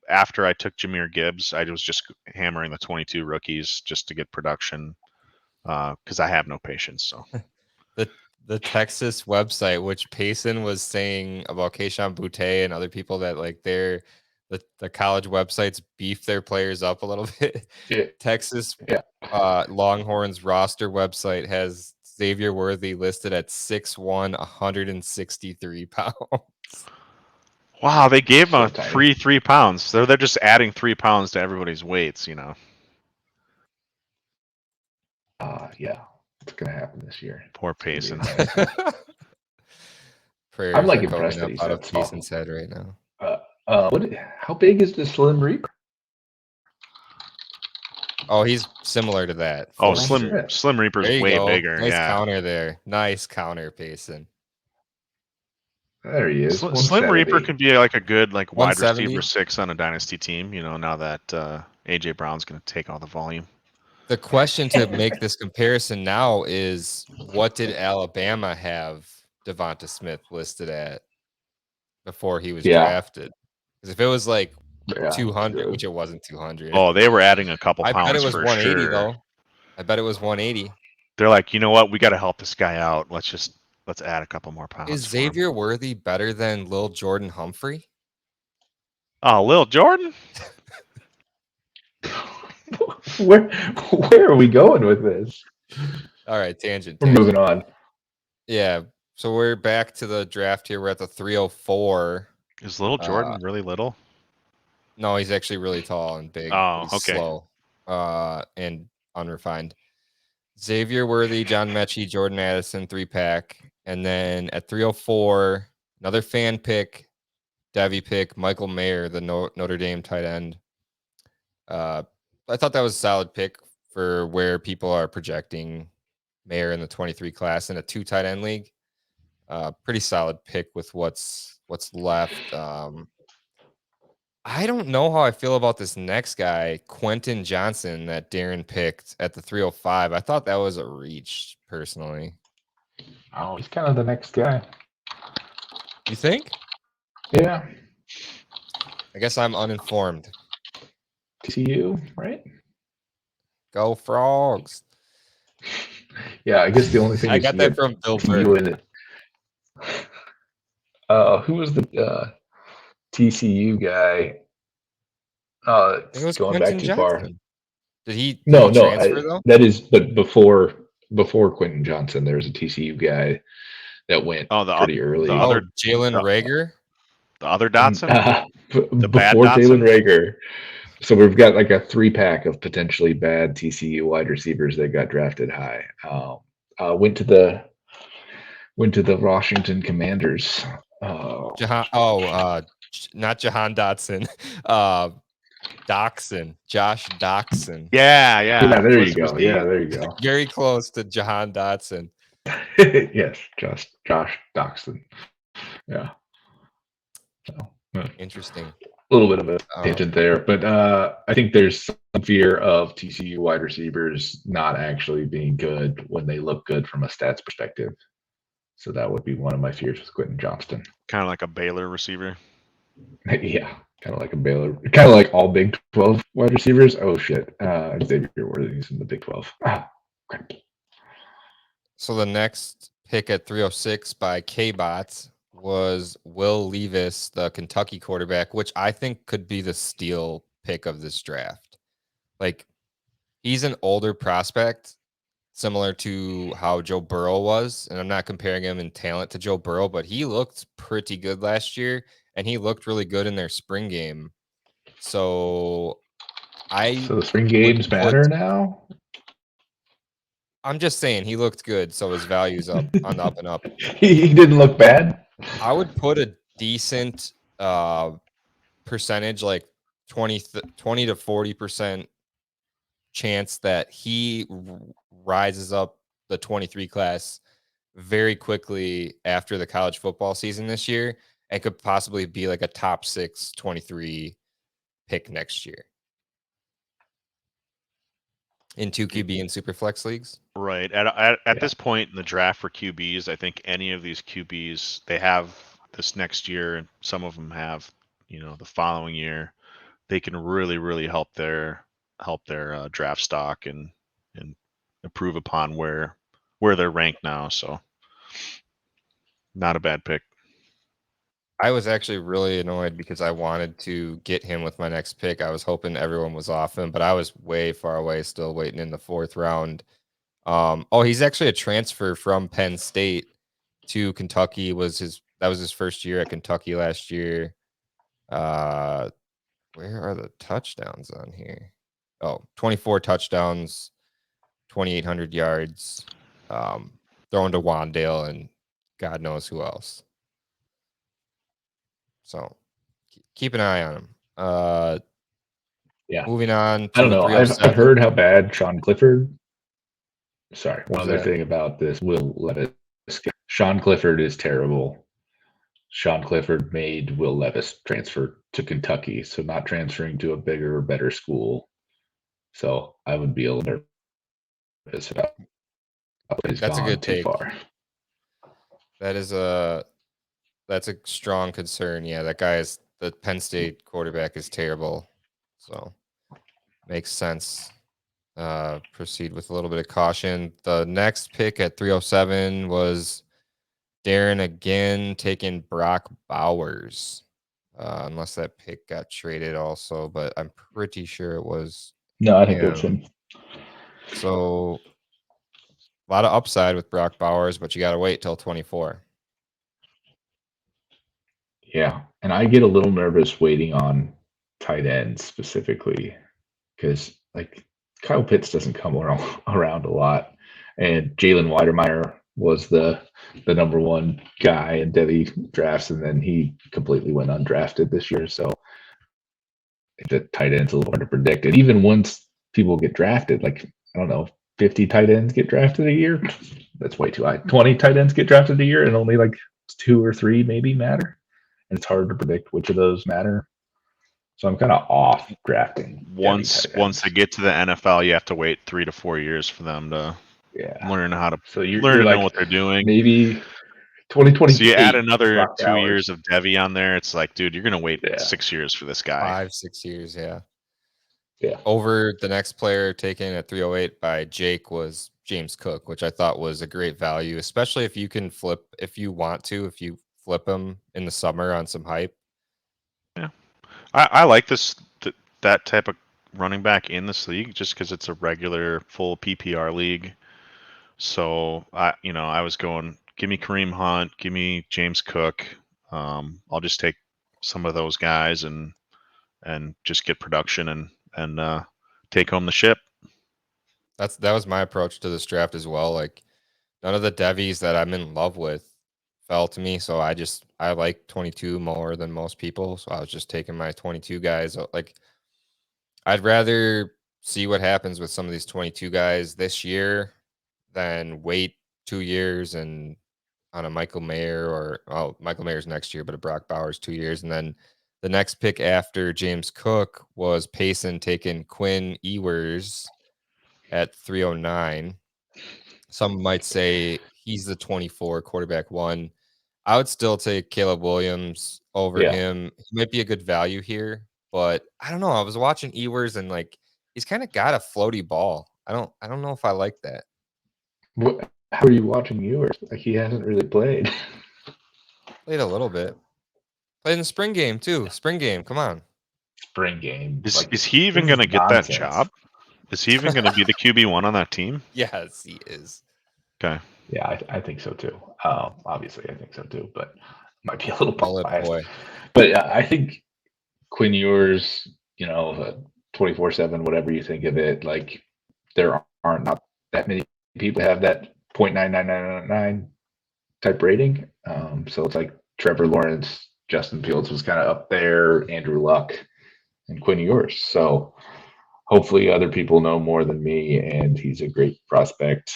after I took Jahmyr Gibbs, I was just hammering the 22 rookies just to get production because I have no patience. So the Texas website, which Payson was saying about Keyshawn Boutte and other people that like the college websites beef their players up a little bit. Yeah. Texas Yeah. Longhorns roster website has Xavier Worthy listed at 6'1", 163 pounds. Wow, they gave him a tiny. free 3 pounds. So they're just adding 3 pounds to everybody's weights, Yeah, it's gonna happen this year. Poor Payson. Prayers I'm like are going impressed that up he's out that of small. Payson's head right now. How big is the Slim Reaper? Oh, he's similar to that. Oh, Slim Reaper's There you way go. bigger. Nice Yeah. counter there. Nice counter, Payson. There he is. Slim Reaper could be like a good wide 170. receiver 6 on a dynasty team. Now that AJ Brown's going to take all the volume. The question to make this comparison now is, what did Alabama have Devonta Smith listed at before he was drafted? Because if it was like 200, which it wasn't 200. Oh, they were adding a couple pounds. I bet it was for 180 sure. though. I bet it was 180. They're like, you know what? We got to help this guy out. Let's add a couple more pounds. Is Xavier Worthy better than Lil Jordan Humphrey? Oh, Lil Jordan? Where are we going with this? All right, tangent. We're moving on. Yeah, so we're back to the draft here. We're at the 304. Is Lil Jordan really little? No, he's actually really tall and big. Oh, he's okay. Slow, and unrefined. Xavier Worthy, John Mechie, Jordan Addison, 3-pack. And then at 304, another fan pick, Devy pick, Michael Mayer, the Notre Dame tight end. I thought that was a solid pick for where people are projecting Mayer in the 23 class in a 2 tight end league. Pretty solid pick with what's left. I don't know how I feel about this next guy, Quentin Johnson, that Darren picked at the 305. I thought that was a reach, personally. Oh, he's kind of the next guy. You think? Yeah. I guess I'm uninformed. TCU, right? Go Frogs. Yeah, I guess the only thing I got that from Bill Burr. Who was the TCU guy? It was going Quentin back too Johnson. far. Did he No, transfer though? That is, but before Quentin Johnson, there was a TCU guy that went pretty early. Jalen Reagor? The other Dotson? The before Jalen Reagor. So we've got like a 3-pack of potentially bad TCU wide receivers that got drafted high. Went to the Washington Commanders. Not Jahan Dotson. Doxson. Josh Doxson. Yeah. There you go. Yeah, there you go. Very close to Jahan Dotson. Yes, Josh Doxson. Yeah. So, interesting. A little bit of a tangent there, but I think there's some fear of TCU wide receivers not actually being good when they look good from a stats perspective. So that would be one of my fears with Quentin Johnston. Kind of like a Baylor receiver. Yeah, kind of like a Baylor. Kind of like all Big 12 wide receivers. Oh, shit. Xavier Worthy's in the Big 12. So the next pick at 306 by K-Bots was Will Levis, the Kentucky quarterback, which I think could be the steal pick of this draft. Like, he's an older prospect, similar to how Joe Burrow was. And I'm not comparing him in talent to Joe Burrow, but he looked pretty good last year, and he looked really good in their spring game. So So the spring would games put matter now? I'm just saying he looked good, so his value's up on the up and up. He didn't look bad. I would put a decent percentage, like 20 to 40% chance that he rises up the 23 class very quickly after the college football season this year and could possibly be like a top 6 23 pick next year in 2 QB and super flex leagues. Right. At Yeah. this point in the draft for QBs, I think any of these QBs, they have this next year, and some of them have, the following year. They can really, really help their draft stock and improve upon where they're ranked now. So, not a bad pick. I was actually really annoyed because I wanted to get him with my next pick. I was hoping everyone was off him, but I was way far away, still waiting in the 4th round. He's actually a transfer from Penn State to Kentucky. That was his first year at Kentucky last year. Where are the touchdowns on here? 24 touchdowns, 2,800 yards, thrown to Wandale and God knows who else. So keep an eye on him. Yeah. Moving on to I don't know. I've heard how bad Sean Clifford. Sorry. One other thing about this Will Levis. Sean Clifford is terrible. Sean Clifford made Will Levis transfer to Kentucky, so not transferring to a bigger, better school. So I would be a little nervous about he's That's a gone good too take. far. That's a strong concern. Yeah, the Penn State quarterback is terrible. So makes sense. Proceed with a little bit of caution. The next pick at 307 was Darren again taking Brock Bowers. Unless that pick got traded also, but I'm pretty sure it was. No, I think it was him. So a lot of upside with Brock Bowers, but you got to wait till 24. Yeah, and I get a little nervous waiting on tight ends specifically because like Kyle Pitts doesn't come around a lot, and Jalen Weidermeyer was the number one guy in Devy drafts, and then he completely went undrafted this year. So the tight end's a little hard to predict, and even once people get drafted, like I don't know, 50 tight ends get drafted a year. That's way too high. 20 tight ends get drafted a year, and only like 2 or 3 maybe matter. And it's hard to predict which of those matter. So I'm kind of off drafting. Once they get to the NFL, you have to wait 3 to 4 years for them to learn how to you're know what they're doing. Maybe 2020. So you add another 2 years of Devy on there. It's like, dude, you're gonna wait 6 years for this guy. 5-6 years, yeah. Yeah. Over the next player taken at 308 by Jake was James Cook, which I thought was a great value, especially if you want to flip him in the summer on some hype. Yeah, I like that type of running back in this league just because it's a regular full PPR league. So I was going, give me Kareem Hunt, give me James Cook. I'll just take some of those guys and just get production and take home the ship. That was my approach to this draft as well. Like none of the Devys that I'm in love with fell to me, so I like 22 more than most people, so I was just taking my 22 guys. Like I'd rather see what happens with some of these 22 guys this year than wait 2 years and on a Michael Mayer Michael Mayer's next year, but a Brock Bowers 2 years, and then the next pick after James Cook was Payson taking Quinn Ewers at 309. Some might say he's the 24 quarterback one. I would still take Caleb Williams over him. He might be a good value here, but I don't know. I was watching Ewers and like he's kind of got a floaty ball. I don't know if I like that. How are you watching Ewers? Like, he hasn't really played. Played a little bit. Played in the spring game too. Spring game. Come on. Spring game. Is he even this going to is get that nonsense. job? Is he even going to be the QB1 on that team? Yes, he is. Okay. Yeah, I think so too. Obviously, I think so too, but might be a little Mullet biased. boy. But I think Quinn Ewers, 24/7, whatever you think of it, like there aren't not that many people have that 0.9999 type rating. So it's like Trevor Lawrence, Justin Fields was kind of up there, Andrew Luck, and Quinn Ewers. So hopefully other people know more than me, and he's a great prospect.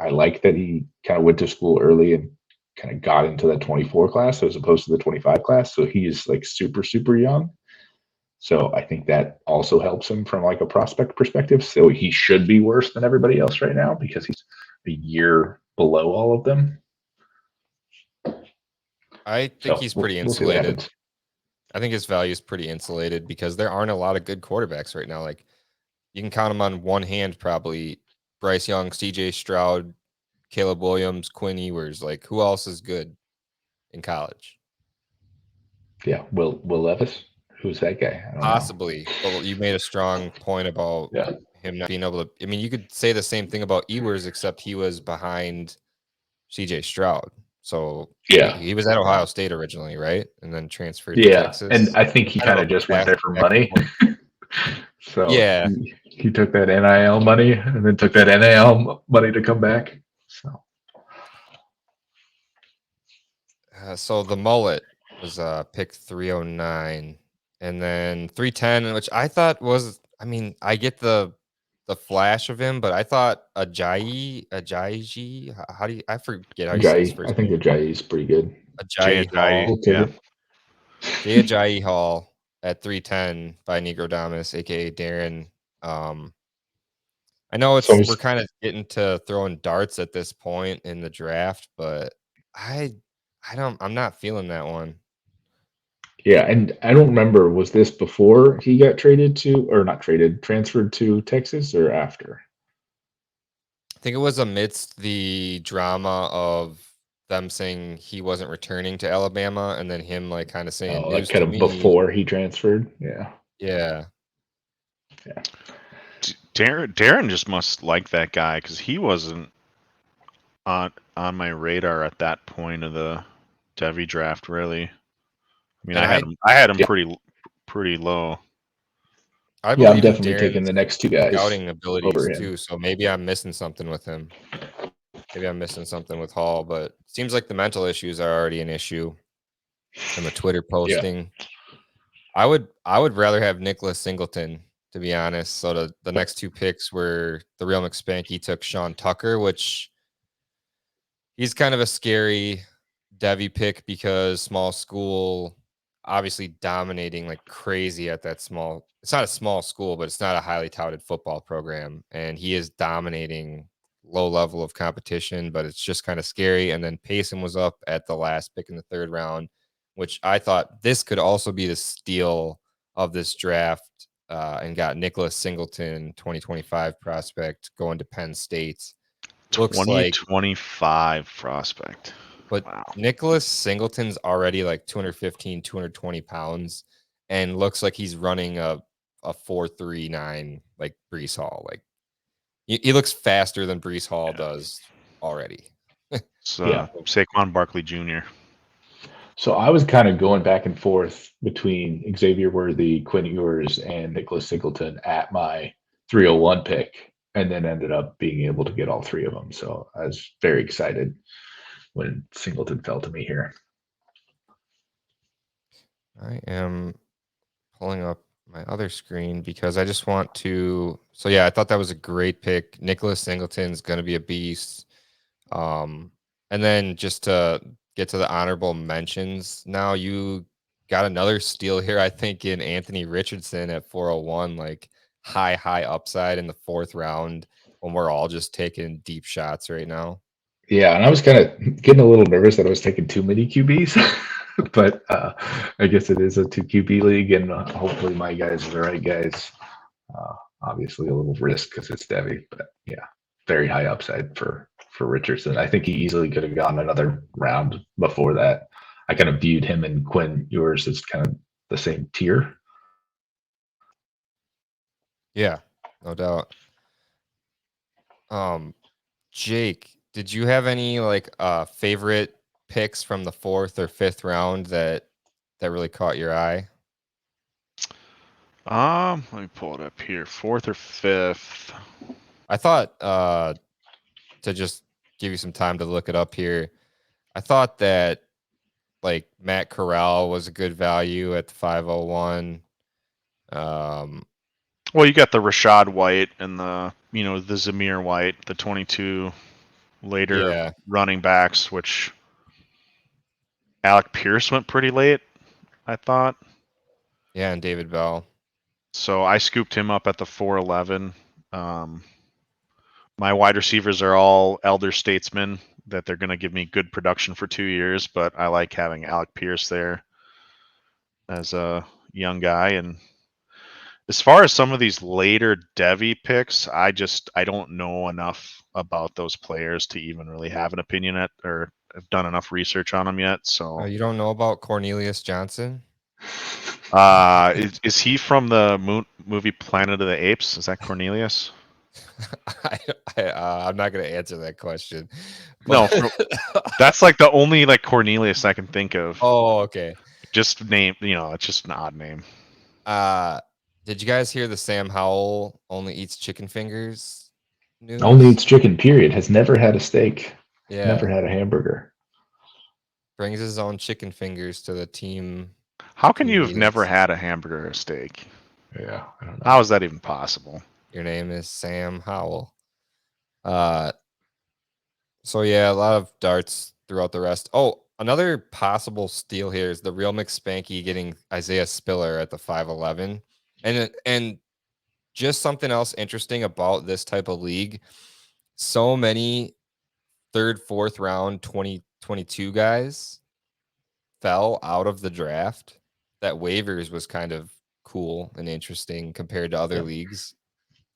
I like that he kind of went to school early and kind of got into that 24 class as opposed to the 25 class. So he's like super, super young. So I think that also helps him from like a prospect perspective. So he should be worse than everybody else right now because he's a year below all of them. I think he's pretty We'll see what insulated. happens. I think his value is pretty insulated because there aren't a lot of good quarterbacks right now. Like you can count them on one hand, probably Bryce Young, CJ Stroud, Caleb Williams, Quinn Ewers. Like who else is good in college? Yeah, Will Levis. Who's that guy? I don't Possibly, but you made a strong point about him not being able to. I mean, you could say the same thing about Ewers, except he was behind CJ Stroud. So Yeah. he was at Ohio State originally, right? And then transferred to Yeah, Texas. and I think he kind of just went there for money. So yeah, he took that NIL money and then took that NIL money to come back. So the mullet was pick 309, and then 310, which I thought was. I mean, I get the flash of him, but I thought Ajayi, how do you? I forget how you say his Ajayi, first I think name. Ajayi is pretty good. Ajayi Hall. Yeah. Jay Ajayi Hall at 310 by Negrodamus, aka Darren. I know we're kind of getting to throwing darts at this point in the draft, but I'm not feeling that one. Yeah, and I don't remember, was this before he got transferred to Texas or after? I think it was amidst the drama of them saying he wasn't returning to Alabama, and then him like kind of saying news kind to of me before he transferred. Yeah. Darren just must like that guy because he wasn't on my radar at that point of the Devy draft. Really, I mean, I had him pretty low. I believe I'm definitely Darren's taking the next two guys scouting abilities over him too. So maybe I'm missing something with him. Maybe I'm missing something with Hall, but it seems like the mental issues are already an issue. And the Twitter posting. I would rather have Nicholas Singleton, to be honest. So the next two picks were the real McSpanky took Sean Tucker, which he's kind of a scary Devy pick because small school, obviously dominating like crazy at that small. It's not a small school, but it's not a highly touted football program, and he is dominating low level of competition. But it's just kind of scary. And then Payson was up at the last pick in the third round, which I thought this could also be the steal of this draft, and got Nicholas Singleton, 2025 prospect, going to Penn State. Looks like 2025 prospect. But wow. Nicholas Singleton's already like 215, 220 pounds and looks like he's running a 4.39 like Breece Hall. Like he looks faster than Breece Hall does already. So Saquon Barkley Jr. So I was kind of going back and forth between Xavier Worthy, Quinn Ewers, and Nicholas Singleton at my 301 pick, and then ended up being able to get all three of them. So I was very excited when Singleton fell to me here. I am pulling up my other screen because I just want to. So yeah, I thought that was a great pick. Nicholas Singleton's going to be a beast. And then just to get to the honorable mentions, now you got another steal here, I think, in Anthony Richardson at 401, like high upside in the fourth round when we're all just taking deep shots right now. Yeah, and I was kind of getting a little nervous that I was taking too many QBs, but I guess it is a 2 QB league, and hopefully my guys are the right guys. Obviously, a little risk because it's Devy, but yeah. very high upside for Richardson. I think he easily could have gone another round before that. I kind of viewed him and Quinn Ewers as kind of the same tier. Yeah, no doubt. Jake, did you have any like favorite picks from the 4th or 5th round that really caught your eye? Let me pull it up here. 4th or 5th. I thought to just give you some time to look it up here. I thought that like Matt Corral was a good value at the 501. Well, you got the Rashad White and the Zamir White, the 22 later Yeah. running backs, which Alec Pierce went pretty late, I thought. Yeah, and David Bell. So I scooped him up at the 411. My wide receivers are all elder statesmen that they're going to give me good production for 2 years, but I like having Alec Pierce there as a young guy. And as far as some of these later Devy picks, I don't know enough about those players to even really have an opinion at, or have done enough research on them yet. So You don't know about Cornelius Johnson? is he from the movie Planet of the Apes? Is that Cornelius? I'm not going to answer that question. No, that's like the only like Cornelius I can think of. Oh, okay. Just name, it's just an odd name. Did you guys hear the Sam Howell only eats chicken fingers news? Only eats chicken, period. Has never had a steak. Yeah. Never had a hamburger. Brings his own chicken fingers to the team. How can you have never had a hamburger or a steak? Yeah, I don't know. How is that even possible? Your name is Sam Howell. So yeah, a lot of darts throughout the rest. Oh, another possible steal here is the Real McSpanky getting Isaiah Spiller at the 511. And just something else interesting about this type of league. So many 3rd, 4th round 2022 guys fell out of the draft that waivers was kind of cool and interesting compared to other leagues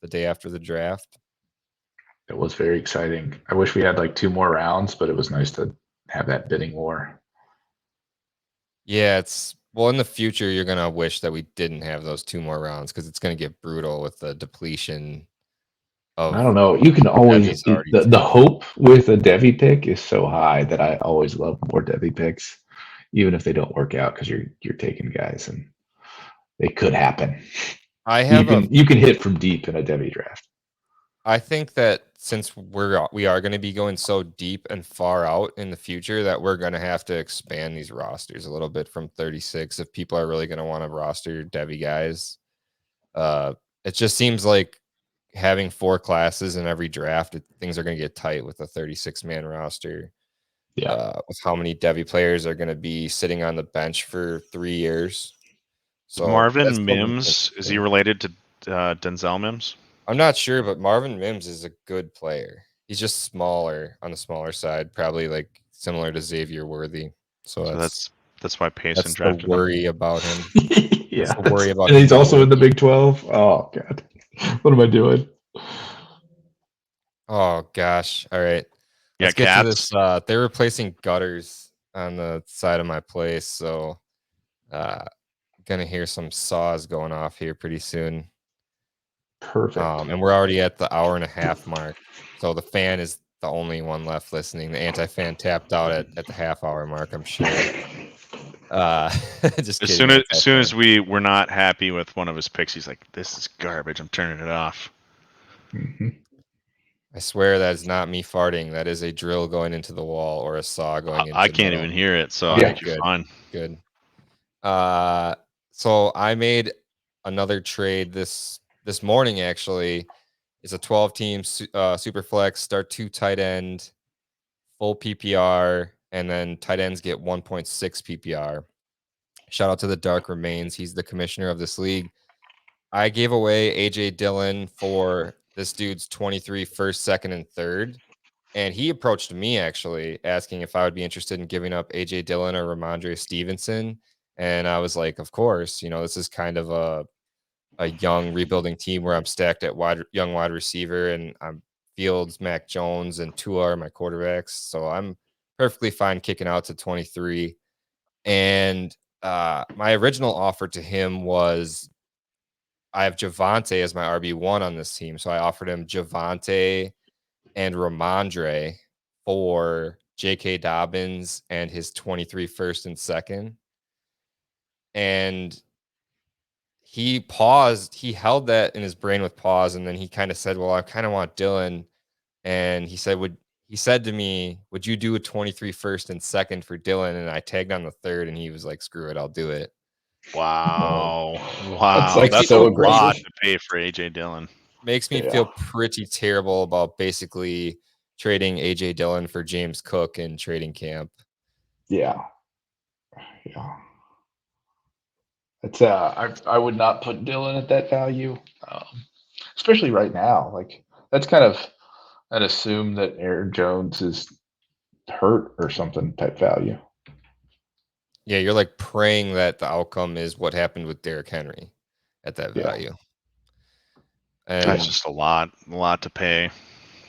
the day after the draft. It was very exciting. I wish we had like 2 more rounds, but it was nice to have that bidding war. Yeah, it's in the future you're gonna wish that we didn't have those 2 more rounds because it's gonna get brutal with the depletion of. I don't know. You can always Devy's the hope with a Devy pick is so high that I always love more Devy picks, even if they don't work out because you're taking guys and they could happen. I have you can hit from deep in a Devy draft. I think that since we are going to be going so deep and far out in the future that we're going to have to expand these rosters a little bit from 36 if people are really going to want to roster Devy guys. It just seems like having 4 classes in every draft, things are going to get tight with a 36-man roster. Yeah. With how many Devy players are going to be sitting on the bench for 3 years. So Marvin Mims, is he related to Denzel Mims? I'm not sure, but Marvin Mims is a good player. He's just smaller on the smaller side, probably like similar to Xavier Worthy. So that's why Payson drafted the worry about him. Yeah, that's the worry about and him. he's also in the Big 12. Oh God, what am I doing? Oh gosh. All right. Yeah, Let's get to this. They're replacing gutters on the side of my place, so gonna hear some saws going off here pretty soon. Perfect. And we're already at the 1.5 hour mark. So the fan is the only one left listening. The anti-fan tapped out at the half-hour mark, I'm sure. Just as kidding, soon as we were not happy with one of his picks, he's like, "This is garbage. I'm turning it off." Mm-hmm. I swear that is not me farting. That is a drill going into the wall or a saw going into. I can't even hear it, so yeah, I think you're fine. Good. So I made another trade this morning. Actually, it's a 12-team super flex. Start 2 tight end, full PPR, and then tight ends get 1.6 PPR. Shout out to the Dark Remains. He's the commissioner of this league. I gave away AJ Dillon for this dude's 23 first, second, and third. And he approached me actually asking if I would be interested in giving up AJ Dillon or Ramondre Stevenson. And I was like, of course, this is kind of a young rebuilding team where I'm stacked at young wide receiver, and I Fields, Mac Jones, and Tua are my quarterbacks. So I'm perfectly fine kicking out to 23. And my original offer to him was I have Javonte as my RB1 on this team. So I offered him Javonte and Ramondre for J.K. Dobbins and his 23 first and second. And he paused. He held that in his brain with pause, and then he kind of said, "Well, I kind of want Dylan." And he said to me, "Would you do a 23 first and second for Dylan?" And I tagged on the third, and he was like, "Screw it, I'll do it." Wow. That's Wow. like That's so a lot aggressive. to pay for AJ Dillon. Makes me Yeah. feel pretty terrible about basically trading AJ Dillon for James Cook in trading camp. Yeah. It's I would not put Dylan at that value, especially right now. Like that's kind of I'd assume that Aaron Jones is hurt or something type value. Yeah, you're like praying that the outcome is what happened with Derrick Henry at that Yeah. value. That's And just a lot to pay.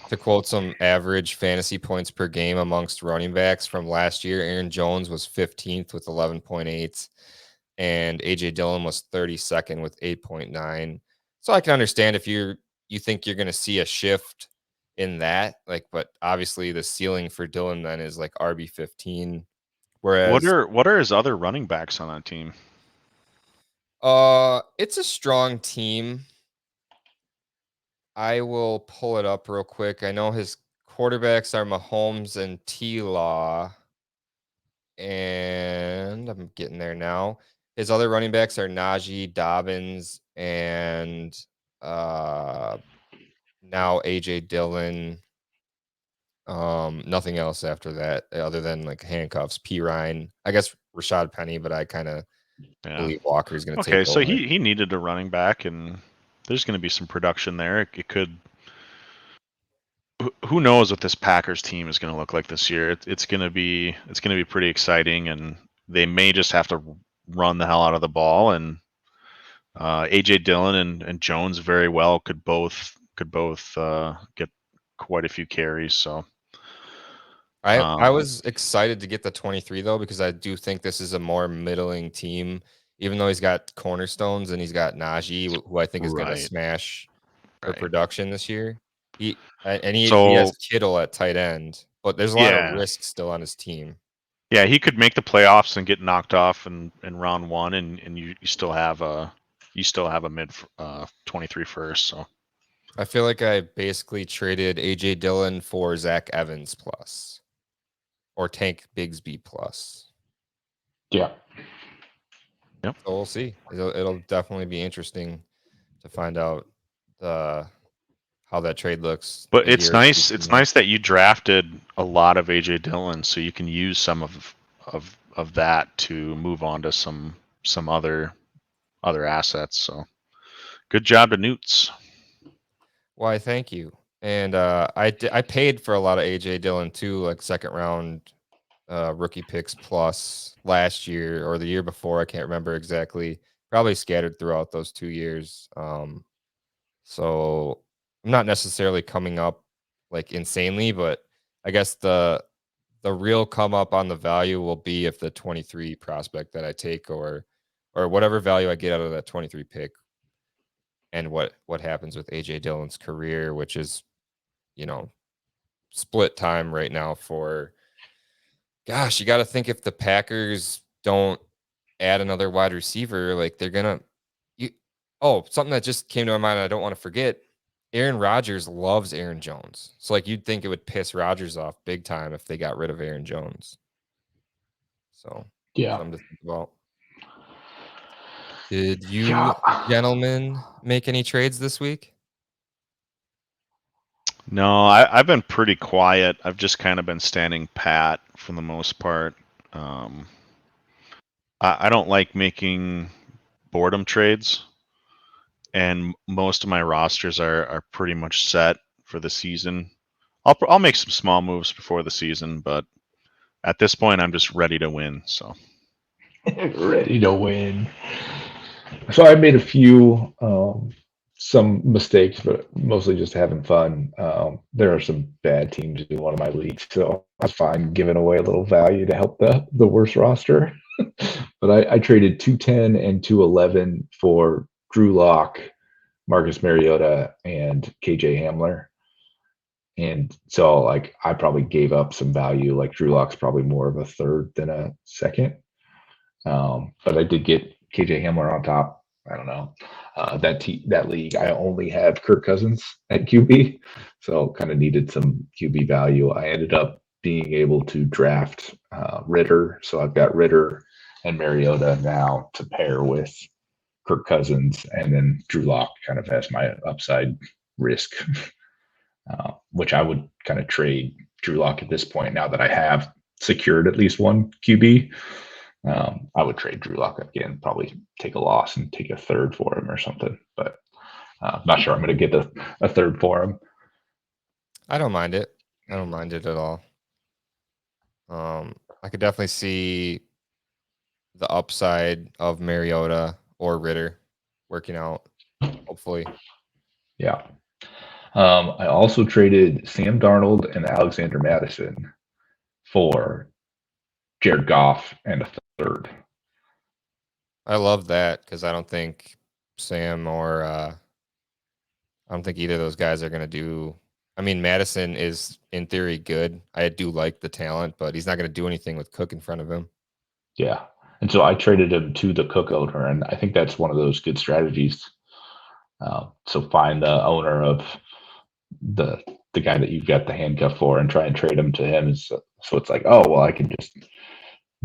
to quote some average fantasy points per game amongst running backs from last year, Aaron Jones was 15th with 11.8, and AJ Dillon was 32nd with 8.9. So I can understand if you think you're going to see a shift in that, like, but obviously the ceiling for Dillon then is like RB15. Whereas What are his other running backs on that team? it's a strong team. I will pull it up real quick. I know his quarterbacks are Mahomes and T-Law, and I'm getting there now. His other running backs are Najee, Dobbins, and now AJ Dillon. Nothing else after that other than like handcuffs. P. Ryan, I guess Rashad Penny, but I kind of believe Walker is going to Okay, take so over. he needed a running back, and there's going to be some production there. It could. Who knows what this Packers team is going to look like this year? It's going to be pretty exciting, and they may just have to run the hell out of the ball. And AJ Dillon and Jones very well could both get quite a few carries. So I was excited to get the 23 though, because I do think this is a more middling team, even though he's got cornerstones and he's got Najee, who I think is going to Right. smash for Right. production this year. He has So Kittle at tight end, but there's a lot of risk still on his team. Yeah, he could make the playoffs and get knocked off in round one, and you still have a mid 23 first. So I feel like I basically traded AJ Dillon for Zach Evans plus or Tank Bigsby plus. Yeah. Yep. So we'll see. It'll definitely be interesting to find out how that trade looks. But a it's year or two nice. from It's now. nice that you drafted a lot of AJ Dillon, so you can use some of that to move on to some other assets. So good job to Newts. Why, thank you. And I paid for a lot of AJ Dillon too, like second round rookie picks plus last year or the year before. I can't remember exactly. Probably scattered throughout those 2 years. So I'm not necessarily coming up like insanely, but I guess the real come up on the value will be if the 23 prospect that I take or whatever value I get out of that 23 pick and what happens with AJ Dillon's career, which is, split time right now for gosh, you got to think if the Packers don't add another wide receiver, like they're going to something that just came to my mind I don't want to forget. Aaron Rodgers loves Aaron Jones. So like you'd think it would piss Rodgers off big time if they got rid of Aaron Jones. So, Yeah. something to think about. Did you gentlemen make any trades this week? No, I've been pretty quiet. I've just kind of been standing pat for the most part. I don't like making boredom trades, and most of my rosters are pretty much set for the season. I'll make some small moves before the season, but at this point, I'm just ready to win. So Ready to win. So I made a few some mistakes, but mostly just having fun. There are some bad teams in one of my leagues, so I was fine giving away a little value to help the worst roster. But I traded 210 and 211 for Drew Lock, Marcus Mariota, and KJ Hamler. And so like I probably gave up some value. Like Drew Lock's probably more of a third than a second. But I did get KJ Hamler on top. I don't know. That league, I only have Kirk Cousins at QB, so kind of needed some QB value. I ended up being able to draft Ritter, so I've got Ritter and Mariota now to pair with Kirk Cousins, and then Drew Lock kind of has my upside risk, which I would kind of trade Drew Lock at this point now that I have secured at least one QB. I would trade Drew Lock again, probably take a loss and take a third for him or something. But I'm not sure I'm going to get a third for him. I don't mind it. I don't mind it at all. I could definitely see the upside of Mariota or Ritter working out, hopefully. Yeah. I also traded Sam Darnold and Alexander Madison for Jared Goff and a third. I love that because I don't think Sam or I don't think either of those guys are going to do. I mean, Madison is in theory good. I do like the talent, but he's not going to do anything with Cook in front of him. Yeah. And so I traded him to the Cook owner, and I think that's one of those good strategies. So find the owner of the guy that you've got the handcuff for and try and trade him to him. So it's like, oh, well, I can just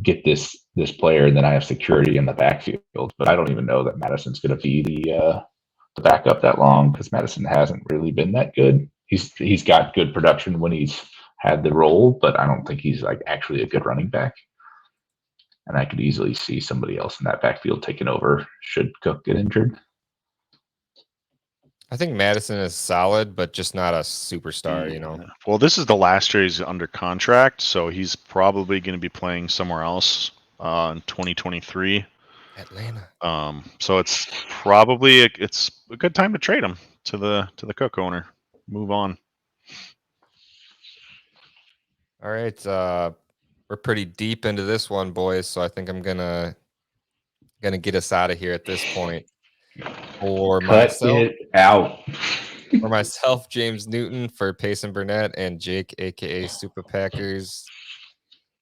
get this player, and then I have security in the backfield. But I don't even know that Madison's going to be the backup that long because Madison hasn't really been that good. He's got good production when he's had the role, but I don't think he's like actually a good running back. And I could easily see somebody else in that backfield taking over should Cook get injured. I think Madison is solid, but just not a superstar, you know. Well, this is the last year he's under contract, so he's probably going to be playing somewhere else in 2023. Atlanta. So it's probably it's a good time to trade him to the Cook owner. Move on. All right, we're pretty deep into this one, boys. So I think I'm gonna get us out of here at this point. For Cut it out. For myself, James Newton, for Payson Burnett, and Jake, aka Super Packers,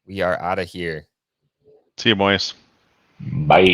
we are out of here. See you, boys. Bye.